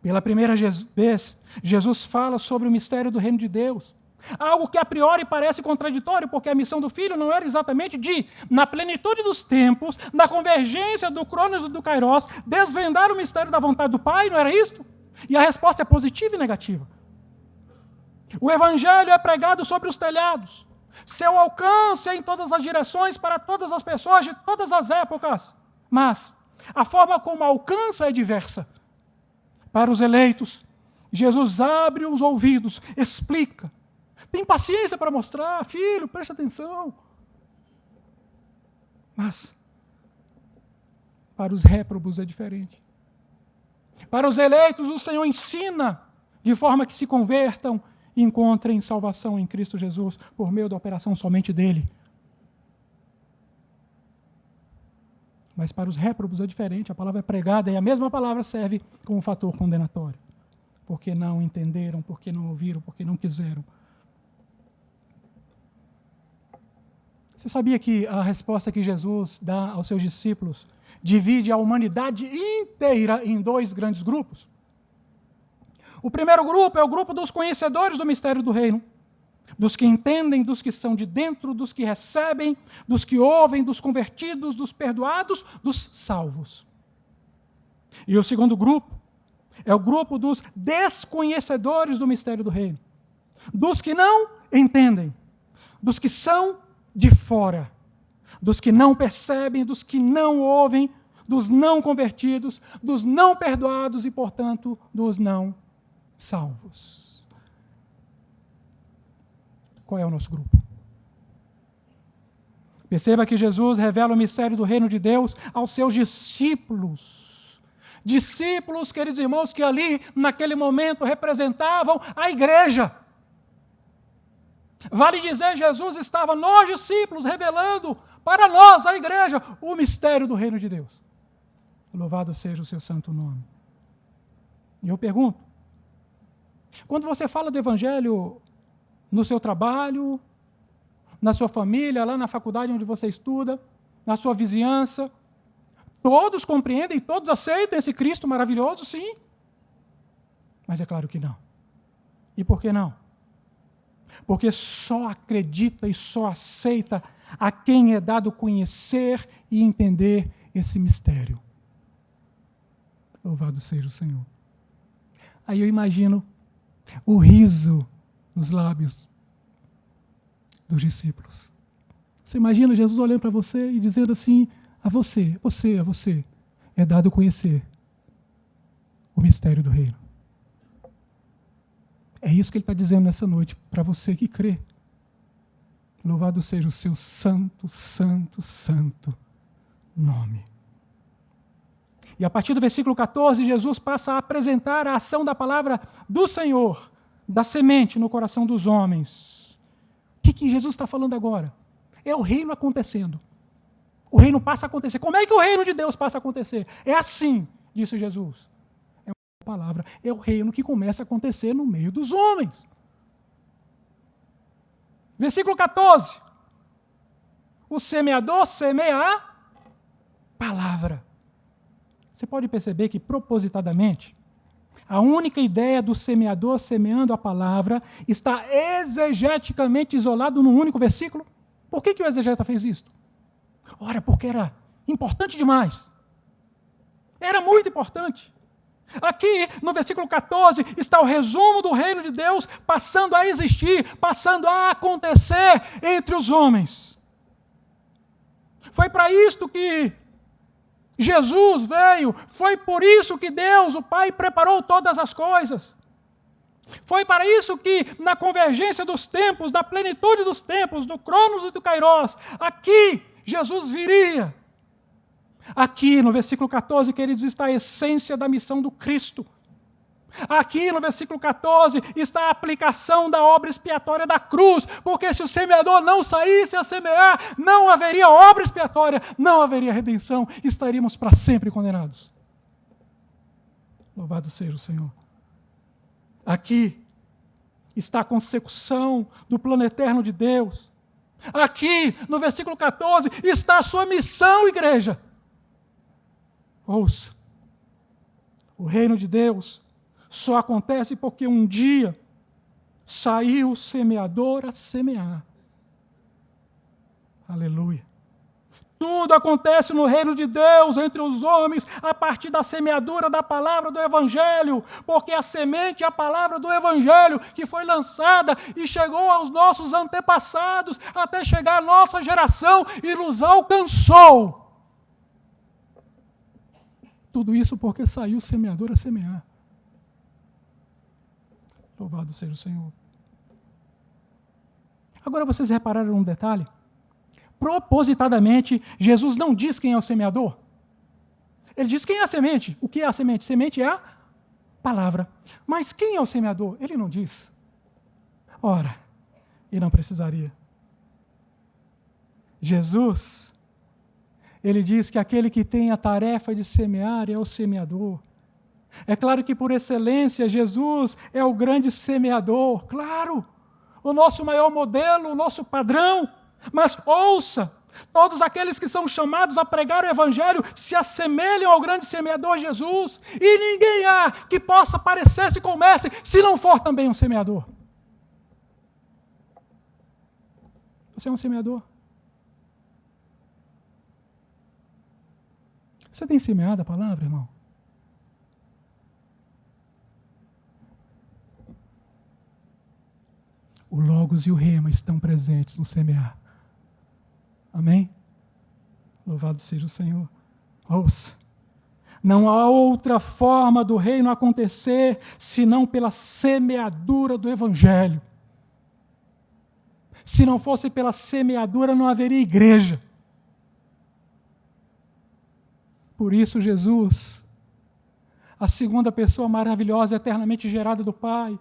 Pela primeira vez, Jesus fala sobre o mistério do reino de Deus. Algo que a priori parece contraditório, porque a missão do Filho não era exatamente de, na plenitude dos tempos, na convergência do Cronos e do Kairos, desvendar o mistério da vontade do Pai, não era isso? E a resposta é positiva e negativa. O Evangelho é pregado sobre os telhados. Seu alcance é em todas as direções, para todas as pessoas de todas as épocas. Mas a forma como alcança é diversa. Para os eleitos, Jesus abre os ouvidos, explica. Tem paciência para mostrar, filho, preste atenção. Mas, para os réprobos é diferente. Para os eleitos, o Senhor ensina de forma que se convertam e encontrem salvação em Cristo Jesus por meio da operação somente dele. Mas para os réprobos é diferente, a palavra é pregada e a mesma palavra serve como fator condenatório. Porque não entenderam, porque não ouviram, porque não quiseram. Você sabia que a resposta que Jesus dá aos seus discípulos divide a humanidade inteira em dois grandes grupos? O primeiro grupo é o grupo dos conhecedores do mistério do reino, dos que entendem, dos que são de dentro, dos que recebem, dos que ouvem, dos convertidos, dos perdoados, dos salvos. E o segundo grupo é o grupo dos desconhecedores do mistério do reino, dos que não entendem, dos que são de fora, dos que não percebem, dos que não ouvem, dos não convertidos, dos não perdoados e, portanto, dos não salvos. Qual é o nosso grupo? Perceba que Jesus revela o mistério do reino de Deus aos seus discípulos. Discípulos, queridos irmãos, que ali, naquele momento, representavam a igreja. Vale dizer, Jesus estava nos discípulos, revelando para nós, a igreja, o mistério do reino de Deus. Louvado seja o seu santo nome. E eu pergunto, quando você fala do evangelho no seu trabalho, na sua família, lá na faculdade onde você estuda, na sua vizinhança, todos compreendem, todos aceitam esse Cristo maravilhoso? Sim. Mas é claro que não. E por que não? Porque só acredita e só aceita a quem é dado conhecer e entender esse mistério. Louvado seja o Senhor. Aí eu imagino o riso nos lábios dos discípulos. Você imagina Jesus olhando para você e dizendo assim, a você é dado conhecer o mistério do reino. É isso que ele está dizendo nessa noite, para você que crê. Louvado seja o seu santo, santo, santo nome. E a partir do versículo 14, Jesus passa a apresentar a ação da palavra do Senhor, da semente no coração dos homens. O que Jesus está falando agora? É o reino acontecendo. O reino passa a acontecer. Como é que o reino de Deus passa a acontecer? É assim, disse Jesus. É uma palavra. É o reino que começa a acontecer no meio dos homens. Versículo 14. O semeador semeia a palavra. Você pode perceber que, propositadamente, a única ideia do semeador semeando a palavra está exegeticamente isolado num único versículo. Por que o exegeta fez isso? Ora, porque era importante demais. Era muito importante. Aqui, no versículo 14, está o resumo do reino de Deus passando a existir, passando a acontecer entre os homens. Foi para isto que Jesus veio, foi por isso que Deus, o Pai, preparou todas as coisas. Foi para isso que, na convergência dos tempos, na plenitude dos tempos, do Cronos e do Kairos, aqui Jesus viria. Aqui no versículo 14, queridos, está a essência da missão do Cristo. Aqui no versículo 14 está a aplicação da obra expiatória da cruz, porque se o semeador não saísse a semear, não haveria obra expiatória, não haveria redenção, estaríamos para sempre condenados. Louvado seja o Senhor. Aqui está a consecução do plano eterno de Deus. Aqui, no versículo 14, está a sua missão, igreja. Ouça, o reino de Deus só acontece porque um dia saiu o semeador a semear. Aleluia. Tudo acontece no reino de Deus, entre os homens, a partir da semeadura da palavra do Evangelho, porque a semente é a palavra do Evangelho que foi lançada e chegou aos nossos antepassados, até chegar à nossa geração e nos alcançou. Tudo isso porque saiu o semeador a semear. Louvado seja o Senhor. Agora vocês repararam um detalhe? Propositadamente, Jesus não diz quem é o semeador. Ele diz quem é a semente. O que é a semente? Semente é a palavra. Mas quem é o semeador? Ele não diz. Ora, e não precisaria. Jesus, ele diz que aquele que tem a tarefa de semear é o semeador. É claro que por excelência Jesus é o grande semeador, claro, o nosso maior modelo, o nosso padrão. Mas ouça, todos aqueles que são chamados a pregar o Evangelho se assemelham ao grande semeador Jesus, e ninguém há que possa parecer-se com o mestre, se não for também um semeador. Você é um semeador? Você tem semeado a palavra, irmão? O Logos e o Rema estão presentes no semear. Amém? Louvado seja o Senhor. Ouça. Não há outra forma do reino acontecer senão pela semeadura do Evangelho. Se não fosse pela semeadura, não haveria igreja. Por isso, Jesus, a segunda pessoa maravilhosa, eternamente gerada do Pai,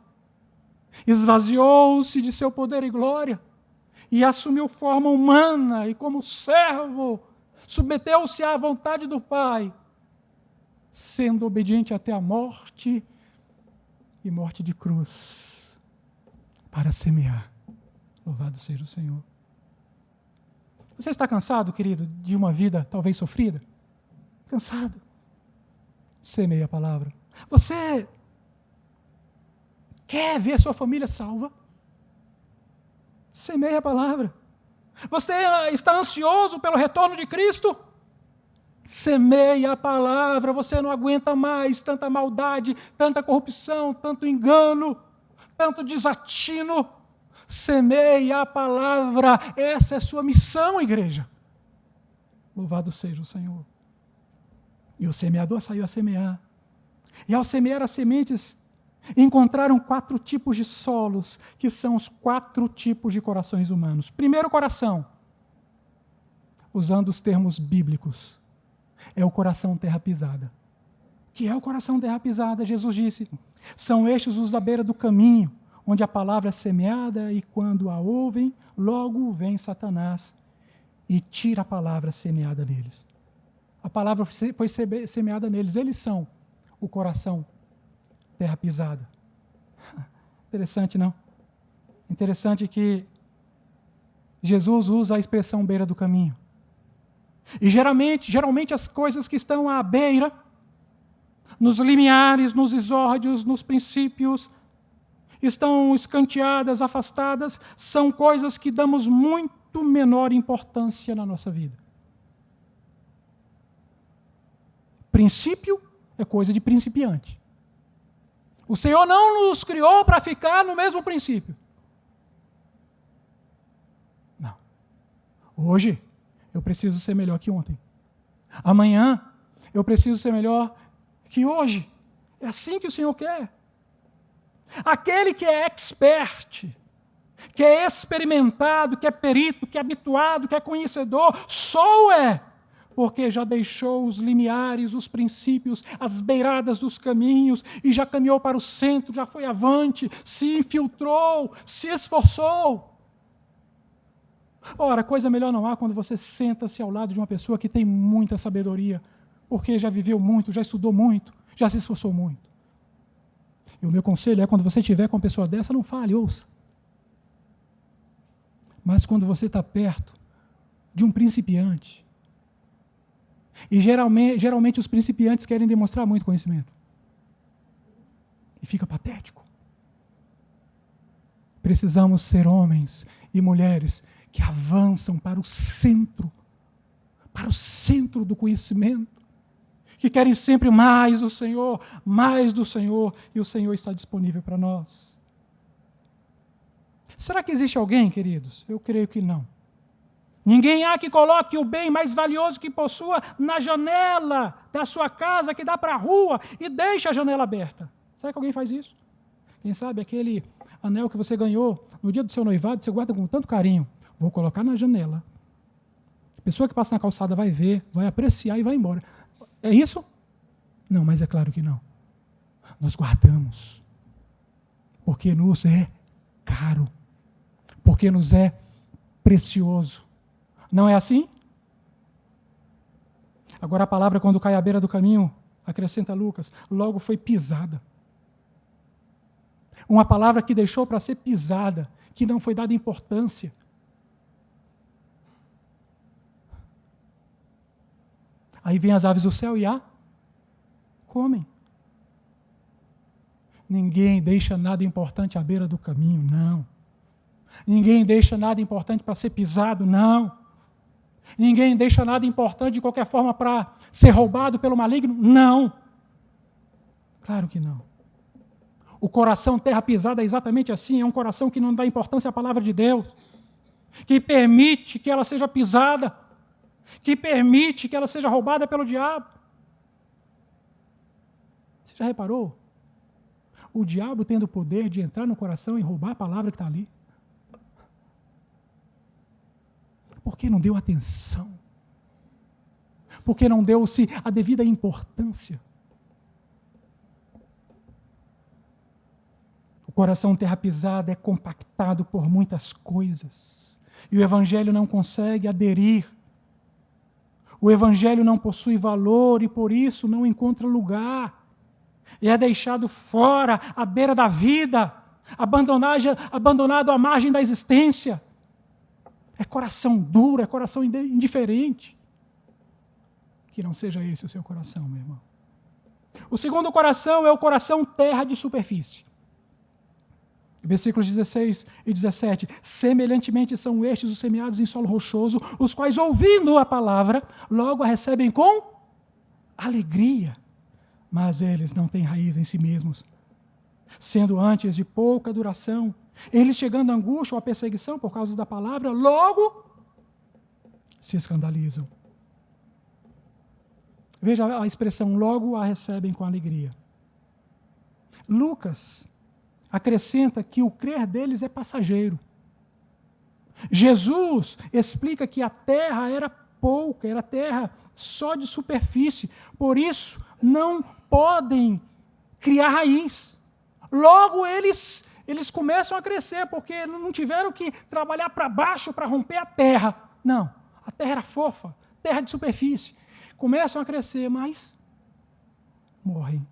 esvaziou-se de seu poder e glória e assumiu forma humana e, como servo, submeteu-se à vontade do Pai, sendo obediente até a morte e morte de cruz, para semear. Louvado seja o Senhor. Você está cansado, querido, de uma vida talvez sofrida? Cansado? Semeie a palavra. Você quer ver sua família salva? Semeie a palavra. Você está ansioso pelo retorno de Cristo? Semeie a palavra. Você não aguenta mais tanta maldade, tanta corrupção, tanto engano, tanto desatino. Semeie a palavra. Essa é a sua missão, igreja. Louvado seja o Senhor. E o semeador saiu a semear. E ao semear as sementes, encontraram 4 tipos de solos, que são os 4 tipos de corações humanos. Primeiro coração, usando os termos bíblicos, é o coração terra pisada. O que é o coração terra pisada? Jesus disse, são estes os da beira do caminho, onde a palavra é semeada e quando a ouvem, logo vem Satanás e tira a palavra semeada neles. A palavra foi semeada neles, eles são o coração terra pisada. Interessante, não? Interessante que Jesus usa a expressão beira do caminho. E geralmente as coisas que estão à beira, nos limiares, nos exórdios, nos princípios, estão escanteadas, afastadas, são coisas que damos muito menor importância na nossa vida. Princípio é coisa de principiante. O Senhor não nos criou para ficar no mesmo princípio. Não. Hoje, eu preciso ser melhor que ontem. Amanhã, eu preciso ser melhor que hoje. É assim que o Senhor quer. Aquele que é expert, que é experimentado, que é perito, que é habituado, que é conhecedor, só o é, porque já deixou os limiares, os princípios, as beiradas dos caminhos e já caminhou para o centro, já foi avante, se infiltrou, se esforçou. Ora, coisa melhor não há quando você senta-se ao lado de uma pessoa que tem muita sabedoria, porque já viveu muito, já estudou muito, já se esforçou muito. E o meu conselho é, quando você estiver com uma pessoa dessa, não fale, ouça. Mas quando você está perto de um principiante, e geralmente os principiantes querem demonstrar muito conhecimento, e fica patético. Precisamos ser homens e mulheres que avançam para o centro do conhecimento, que querem sempre mais do Senhor, e o Senhor está disponível para nós. Será que existe alguém, queridos? Eu creio que não. Ninguém há que coloque o bem mais valioso que possua na janela da sua casa, que dá para a rua, e deixa a janela aberta. Será que alguém faz isso? Quem sabe aquele anel que você ganhou no dia do seu noivado, você guarda com tanto carinho. Vou colocar na janela. A pessoa que passa na calçada vai ver, vai apreciar e vai embora. É isso? Não, mas é claro que não. Nós guardamos. Porque nos é caro. Porque nos é precioso. Não é assim? Agora a palavra, quando cai à beira do caminho, acrescenta Lucas, logo foi pisada. Uma palavra que deixou para ser pisada, que não foi dada importância. Aí vem as aves do céu e comem. Ninguém deixa nada importante à beira do caminho, não. Ninguém deixa nada importante para ser pisado, não. Ninguém deixa nada importante de qualquer forma para ser roubado pelo maligno, não. Claro que não. O coração terra pisada é exatamente assim, é um coração que não dá importância à palavra de Deus, que permite que ela seja pisada, que permite que ela seja roubada pelo diabo. Você já reparou? O diabo tendo o poder de entrar no coração e roubar a palavra que está ali. Porque não deu atenção. Porque não deu-se a devida importância. O coração terra pisada é compactado por muitas coisas. E o Evangelho não consegue aderir. O Evangelho não possui valor e por isso não encontra lugar. E é deixado fora, à beira da vida, abandonado à margem da existência. É coração duro, é coração indiferente. Que não seja esse o seu coração, meu irmão. O segundo coração é o coração terra de superfície. Versículos 16 e 17. Semelhantemente são estes os semeados em solo rochoso, os quais, ouvindo a palavra, logo a recebem com alegria. Mas eles não têm raiz em si mesmos, sendo antes de pouca duração. Eles, chegando à angústia ou à perseguição por causa da palavra, logo se escandalizam. Veja a expressão, logo a recebem com alegria. Lucas acrescenta que o crer deles é passageiro. Jesus explica que a terra era pouca, era terra só de superfície, por isso não podem criar raiz. Logo eles começam a crescer, porque não tiveram que trabalhar para baixo para romper a terra. Não, a terra era fofa, terra de superfície. Começam a crescer, mas morrem.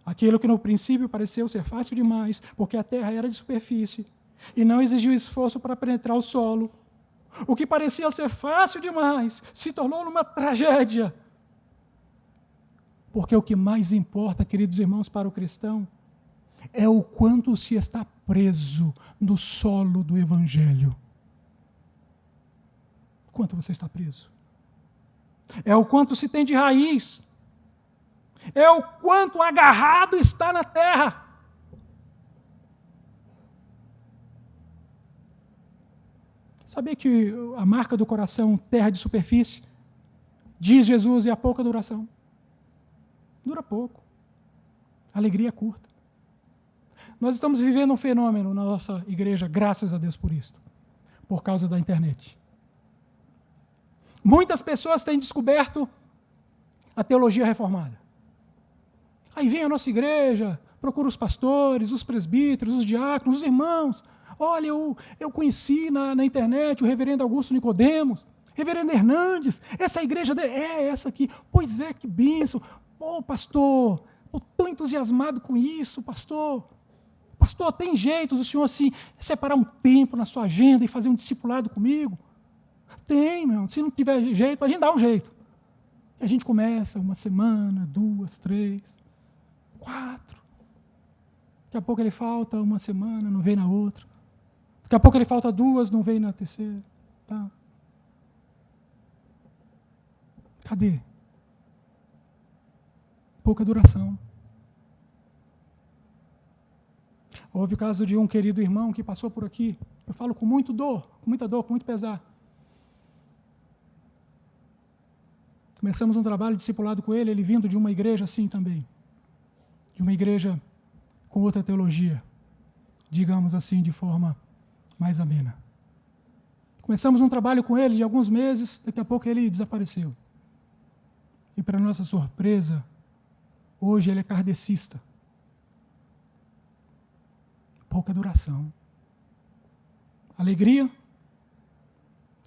Aquilo que no princípio pareceu ser fácil demais, porque a terra era de superfície e não exigiu esforço para penetrar o solo. O que parecia ser fácil demais se tornou numa tragédia. Porque o que mais importa, queridos irmãos, para o cristão, é o quanto se está preso no solo do Evangelho. Quanto você está preso? É o quanto se tem de raiz. É o quanto agarrado está na terra. Sabia que a marca do coração, terra de superfície, diz Jesus, é a pouca duração. Dura pouco. A alegria é curta. Nós estamos vivendo um fenômeno na nossa igreja, graças a Deus por isso, por causa da internet. Muitas pessoas têm descoberto a teologia reformada. Aí vem a nossa igreja, procura os pastores, os presbíteros, os diáconos, os irmãos. Olha, eu conheci na internet o reverendo Augusto Nicodemos, reverendo Hernandes, essa igreja é essa aqui. Pois é, que bênção. Pô, pastor, estou tão entusiasmado com isso, pastor. Pastor, tem jeito do senhor assim, separar um tempo na sua agenda e fazer um discipulado comigo? Tem, meu. Se não tiver jeito, a gente dá um jeito. E a gente começa 1 semana, 2, 3, 4. Daqui a pouco ele falta uma semana, não vem na outra. Daqui a pouco ele falta 2, não vem na terceira. Tá? Cadê? Pouca duração. Houve o caso de um querido irmão que passou por aqui. Eu falo com muita dor, com muito pesar. Começamos um trabalho discipulado com ele, ele vindo de uma igreja assim também. De uma igreja com outra teologia, digamos assim, de forma mais amena. Começamos um trabalho com ele de alguns meses, daqui a pouco ele desapareceu. E para nossa surpresa, hoje ele é kardecista. Pouca duração. Alegria,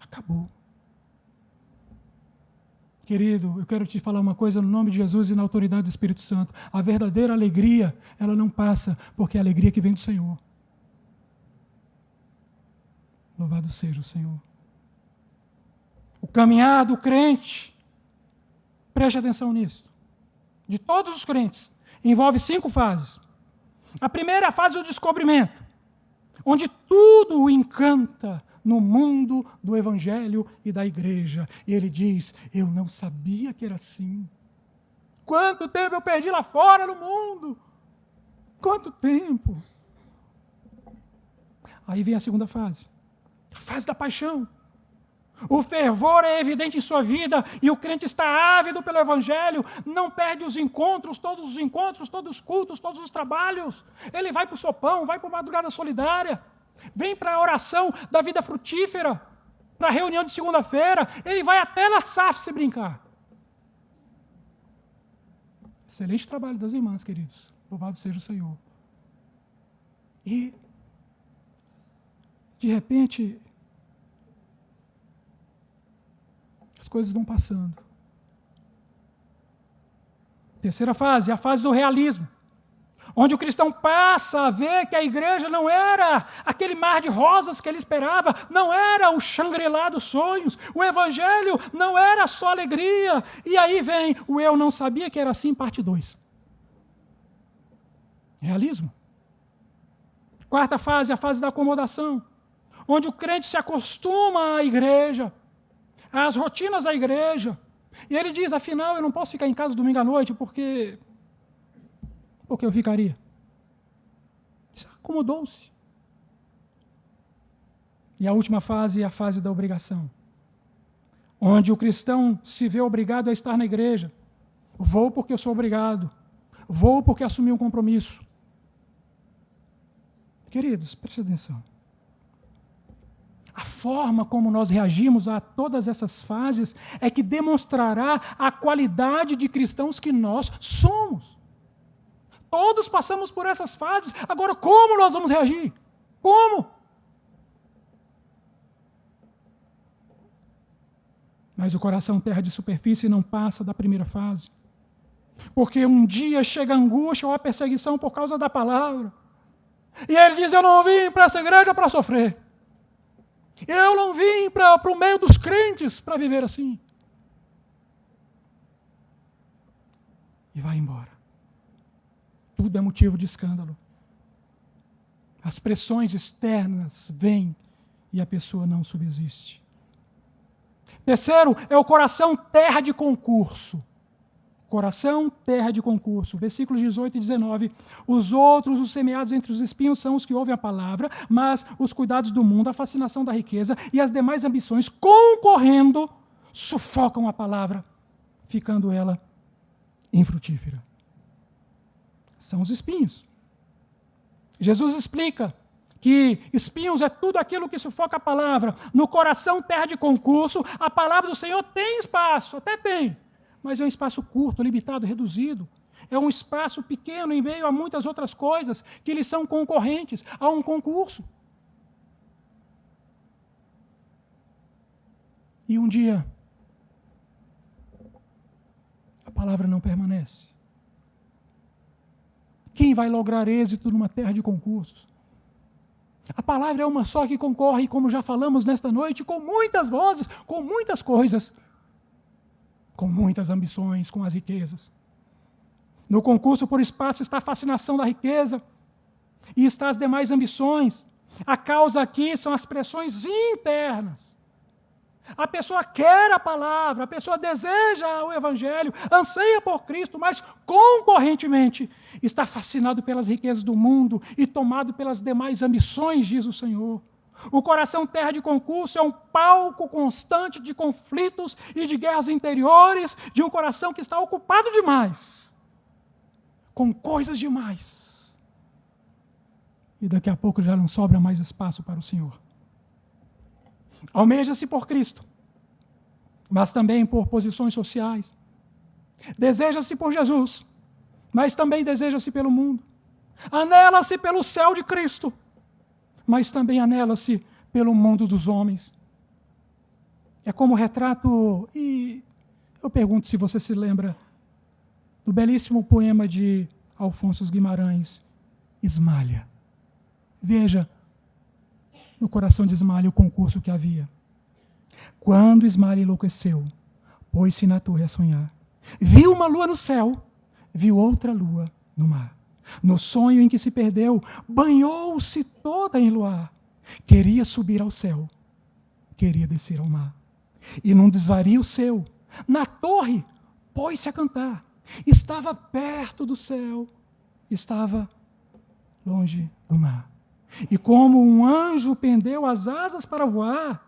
acabou. Querido, eu quero te falar uma coisa no nome de Jesus e na autoridade do Espírito Santo. A verdadeira alegria, ela não passa, porque é a alegria que vem do Senhor. Louvado seja o Senhor. O caminhar do crente, preste atenção nisso, de todos os crentes, envolve 5 fases. A primeira é a fase do descobrimento, onde tudo o encanta no mundo do Evangelho e da igreja. E ele diz, eu não sabia que era assim. Quanto tempo eu perdi lá fora no mundo? Quanto tempo? Aí vem a segunda fase, a fase da paixão. O fervor é evidente em sua vida e o crente está ávido pelo Evangelho, não perde os encontros, todos os cultos, todos os trabalhos. Ele vai para o sopão, vai para a madrugada solidária, vem para a oração da vida frutífera, para a reunião de segunda-feira, ele vai até na SAF se brincar. Excelente trabalho das irmãs, queridos. Louvado seja o Senhor. E, de repente, as coisas vão passando. Terceira fase, a fase do realismo, onde o cristão passa a ver que a igreja não era aquele mar de rosas que ele esperava, não era o Shangri-La dos sonhos, o Evangelho não era só alegria. E aí vem o eu não sabia que era assim, parte 2. Realismo. Quarta fase, a fase da acomodação, onde o crente se acostuma à igreja, às rotinas da igreja, e ele diz, afinal, eu não posso ficar em casa domingo à noite, porque eu ficaria. Acomodou-se. E a última fase é a fase da obrigação, onde o cristão se vê obrigado a estar na igreja. Vou porque eu sou obrigado. Vou porque assumi um compromisso. Queridos, preste atenção. A forma como nós reagimos a todas essas fases é que demonstrará a qualidade de cristãos que nós somos. Todos passamos por essas fases. Agora, como nós vamos reagir? Como? Mas o coração terra de superfície não passa da primeira fase. Porque um dia chega a angústia ou a perseguição por causa da palavra. E ele diz, eu não vim para essa igreja para sofrer. Eu não vim para o meio dos crentes para viver assim. E vai embora. Tudo é motivo de escândalo. As pressões externas vêm e a pessoa não subsiste. Terceiro, é o coração terra de concurso. Coração, terra de concurso. Versículos 18 e 19. Os outros, os semeados entre os espinhos, são os que ouvem a palavra, mas os cuidados do mundo, a fascinação da riqueza e as demais ambições, concorrendo, sufocam a palavra, ficando ela infrutífera. São os espinhos. Jesus explica que espinhos é tudo aquilo que sufoca a palavra. No coração, terra de concurso, a palavra do Senhor tem espaço, até tem. Mas é um espaço curto, limitado, reduzido. É um espaço pequeno em meio a muitas outras coisas que lhes são concorrentes a um concurso. E um dia, a palavra não permanece. Quem vai lograr êxito numa terra de concursos? A palavra é uma só que concorre, como já falamos nesta noite, com muitas vozes, com muitas coisas, com muitas ambições, com as riquezas. No concurso por espaço está a fascinação da riqueza, e está as demais ambições. A causa aqui são as pressões internas. A pessoa quer a palavra, a pessoa deseja o evangelho, anseia por Cristo, mas concorrentemente está fascinado pelas riquezas do mundo e tomado pelas demais ambições, diz o Senhor. O coração terra de concurso é um palco constante de conflitos e de guerras interiores, de um coração que está ocupado demais, com coisas demais. E daqui a pouco já não sobra mais espaço para o Senhor. Almeja-se por Cristo, mas também por posições sociais. Deseja-se por Jesus, mas também deseja-se pelo mundo. Anela-se pelo céu de Cristo, mas também anela-se pelo mundo dos homens. É como o retrato, e eu pergunto se você se lembra do belíssimo poema de Alfonso Guimarães, Ismália. Veja no coração de Ismália o concurso que havia. Quando Ismália enlouqueceu, pôs-se na torre a sonhar. Viu uma lua no céu, viu outra lua no mar. No sonho em que se perdeu, banhou-se toda em luar. Queria subir ao céu, queria descer ao mar. E num desvario seu, na torre, pôs-se a cantar. Estava perto do céu, estava longe do mar. E como um anjo pendeu as asas para voar,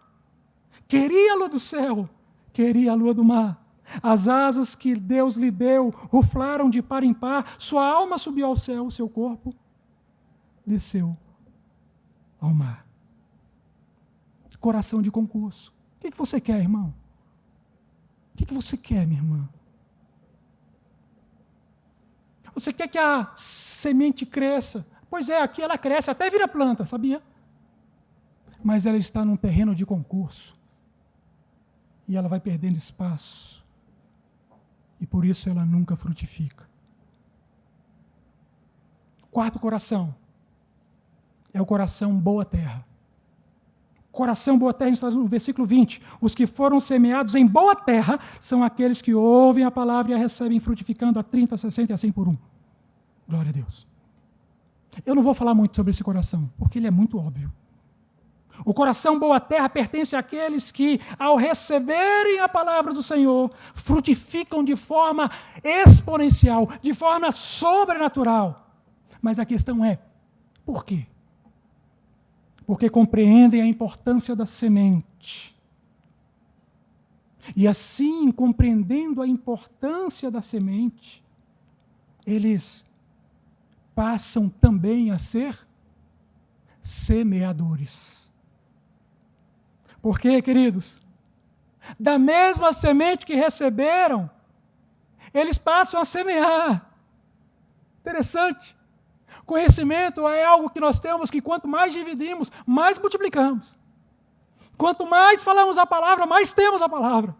queria a lua do céu, queria a lua do mar. As asas que Deus lhe deu ruflaram de par em par, sua alma subiu ao céu, seu corpo desceu ao mar. Coração de concurso. O que você quer, irmão? O que você quer, minha irmã? Você quer que a semente cresça? Pois é, aqui ela cresce, até vira planta, sabia? Mas ela está num terreno de concurso. E ela vai perdendo espaço. E por isso ela nunca frutifica. Quarto coração é o coração boa terra. Coração boa terra está no versículo 20. Os que foram semeados em boa terra são aqueles que ouvem a palavra e a recebem frutificando a 30, 60 e a 100 por um. Glória a Deus. Eu não vou falar muito sobre esse coração, porque ele é muito óbvio. O coração boa terra pertence àqueles que, ao receberem a palavra do Senhor, frutificam de forma exponencial, de forma sobrenatural. Mas a questão é, por quê? Porque compreendem a importância da semente. E assim, compreendendo a importância da semente, eles passam também a ser semeadores. Por quê, queridos? Da mesma semente que receberam, eles passam a semear. Interessante. Conhecimento é algo que nós temos que quanto mais dividimos, mais multiplicamos. Quanto mais falamos a palavra, mais temos a palavra.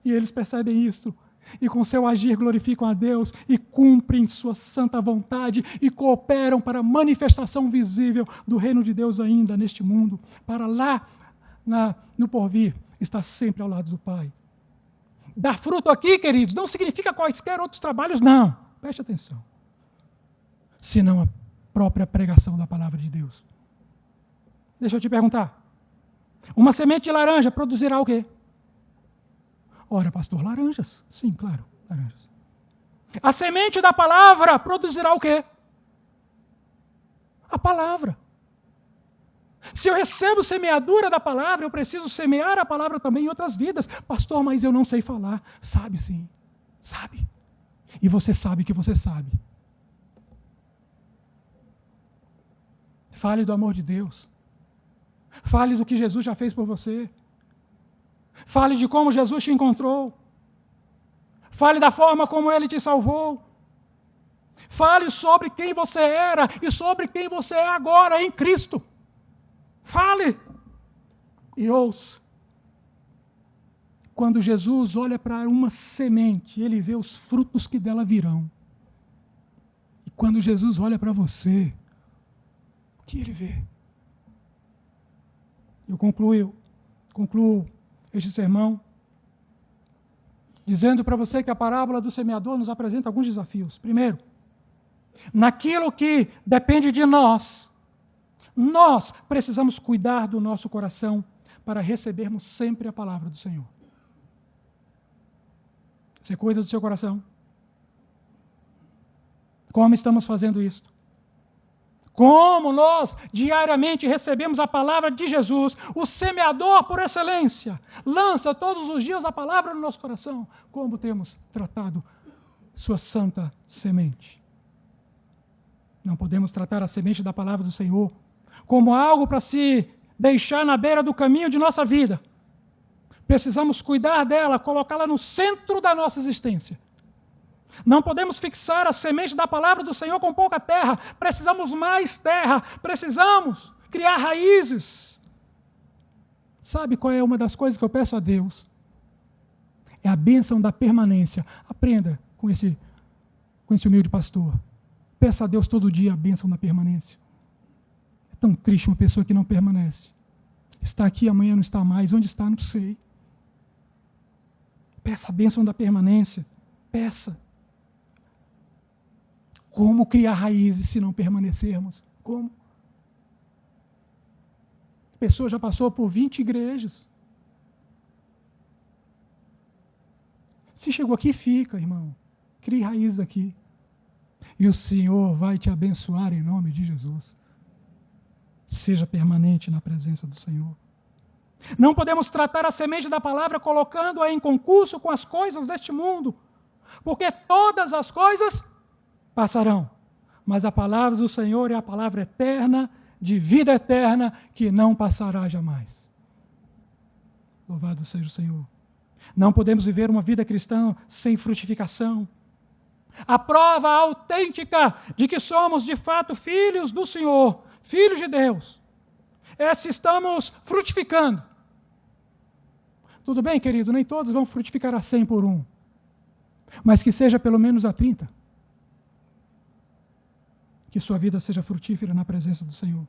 E eles percebem isso. E com seu agir glorificam a Deus e cumprem sua santa vontade e cooperam para a manifestação visível do reino de Deus ainda neste mundo, para lá no porvir, está sempre ao lado do Pai. Dar fruto aqui, queridos, não significa quaisquer outros trabalhos, não. Preste atenção. Senão a própria pregação da palavra de Deus. Deixa eu te perguntar. Uma semente de laranja produzirá o quê? Ora, pastor, laranjas. Sim, claro, laranjas. A semente da palavra produzirá o quê? A palavra. Se eu recebo semeadura da palavra, eu preciso semear a palavra também em outras vidas. Pastor, mas eu não sei falar. Sabe sim, sabe. E você sabe que você sabe. Fale do amor de Deus. Fale do que Jesus já fez por você. Fale de como Jesus te encontrou. Fale da forma como Ele te salvou. Fale sobre quem você era e sobre quem você é agora em Cristo. Fale e ouça. Quando Jesus olha para uma semente, Ele vê os frutos que dela virão. E quando Jesus olha para você, o que Ele vê? Eu concluo este sermão dizendo para você que a parábola do semeador nos apresenta alguns desafios. Primeiro, naquilo que depende de nós, nós precisamos cuidar do nosso coração para recebermos sempre a palavra do Senhor. Você cuida do seu coração? Como estamos fazendo isso? Como nós diariamente recebemos a palavra de Jesus, o semeador por excelência, lança todos os dias a palavra no nosso coração. Como temos tratado sua santa semente? Não podemos tratar a semente da palavra do Senhor como algo para se deixar na beira do caminho de nossa vida. Precisamos cuidar dela, colocá-la no centro da nossa existência. Não podemos fixar a semente da palavra do Senhor com pouca terra. Precisamos mais terra. Precisamos criar raízes. Sabe qual é uma das coisas que eu peço a Deus? É a bênção da permanência. Aprenda com esse humilde pastor. Peça a Deus todo dia a bênção da permanência. É tão triste uma pessoa que não permanece. Está aqui, amanhã não está mais. Onde está, não sei. Peça a bênção da permanência. Peça. Como criar raízes se não permanecermos? Como? A pessoa já passou por 20 igrejas. Se chegou aqui, fica, irmão. Crie raízes aqui. E o Senhor vai te abençoar em nome de Jesus. Seja permanente na presença do Senhor. Não podemos tratar a semente da palavra colocando-a em concurso com as coisas deste mundo, porque todas as coisas passarão, mas a palavra do Senhor é a palavra eterna, de vida eterna, que não passará jamais. Louvado seja o Senhor. Não podemos viver uma vida cristã sem frutificação. A prova autêntica de que somos de fato filhos do Senhor, filhos de Deus, é se estamos frutificando. Tudo bem, querido, nem todos vão frutificar a 100 por 1, mas que seja pelo menos a 30. Que sua vida seja frutífera na presença do Senhor.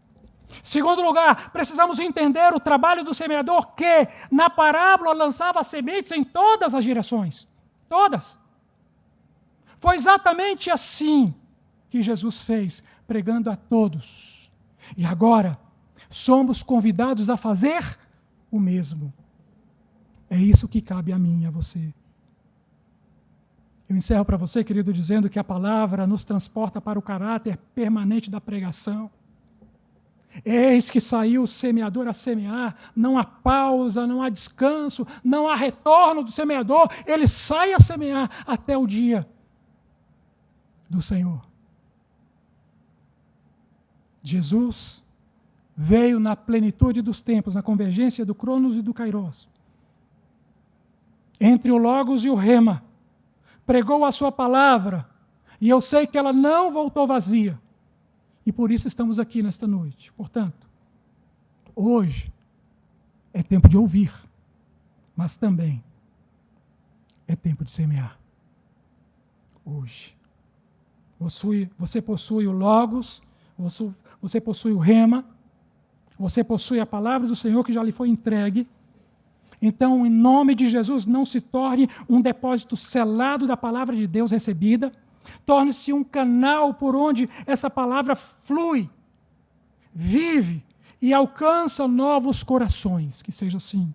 Segundo lugar, precisamos entender o trabalho do semeador que, na parábola, lançava sementes em todas as direções. Todas. Foi exatamente assim que Jesus fez, pregando a todos. E agora, somos convidados a fazer o mesmo. É isso que cabe a mim e a você. Eu encerro para você, querido, dizendo que a palavra nos transporta para o caráter permanente da pregação. Eis que saiu o semeador a semear, não há pausa, não há descanso, não há retorno do semeador, ele sai a semear até o dia do Senhor. Jesus veio na plenitude dos tempos, na convergência do Cronos e do Kairos. Entre o Logos e o Rema, pregou a sua palavra, e eu sei que ela não voltou vazia. E por isso estamos aqui nesta noite. Portanto, hoje é tempo de ouvir, mas também é tempo de semear. Hoje. Você possui o Logos, você possui o Rema, você possui a palavra do Senhor que já lhe foi entregue. Então, em nome de Jesus, não se torne um depósito selado da palavra de Deus recebida. Torne-se um canal por onde essa palavra flui, vive e alcança novos corações. Que seja assim.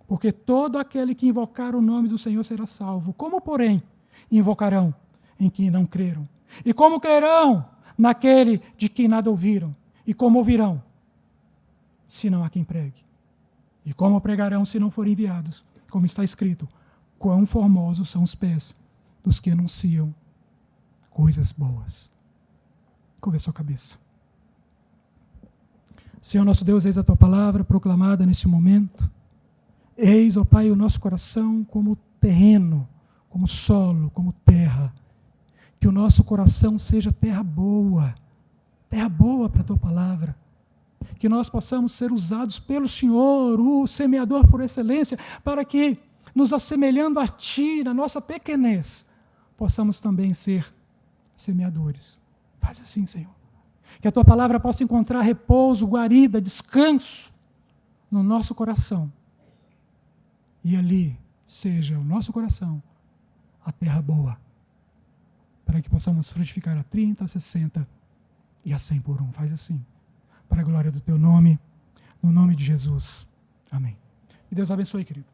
Porque todo aquele que invocar o nome do Senhor será salvo. Como, porém, invocarão em quem não creram? E como crerão naquele de quem nada ouviram? E como ouvirão, se não há quem pregue? E como pregarão se não forem enviados? Como está escrito, quão formosos são os pés dos que anunciam coisas boas. Curva a sua cabeça. Senhor nosso Deus, eis a tua palavra proclamada neste momento. Eis, ó Pai, o nosso coração como terreno, como solo, como terra. Que o nosso coração seja terra boa para a tua palavra. Que nós possamos ser usados pelo Senhor, o semeador por excelência, para que, nos assemelhando a Ti, na nossa pequenez, possamos também ser semeadores. Faz assim, Senhor. Que a Tua palavra possa encontrar repouso, guarida, descanso no nosso coração. E ali seja o nosso coração a terra boa para que possamos frutificar a 30, a 60 e a 100 por um. Faz assim, para a glória do teu nome, no nome de Jesus. Amém. Que Deus abençoe, querido.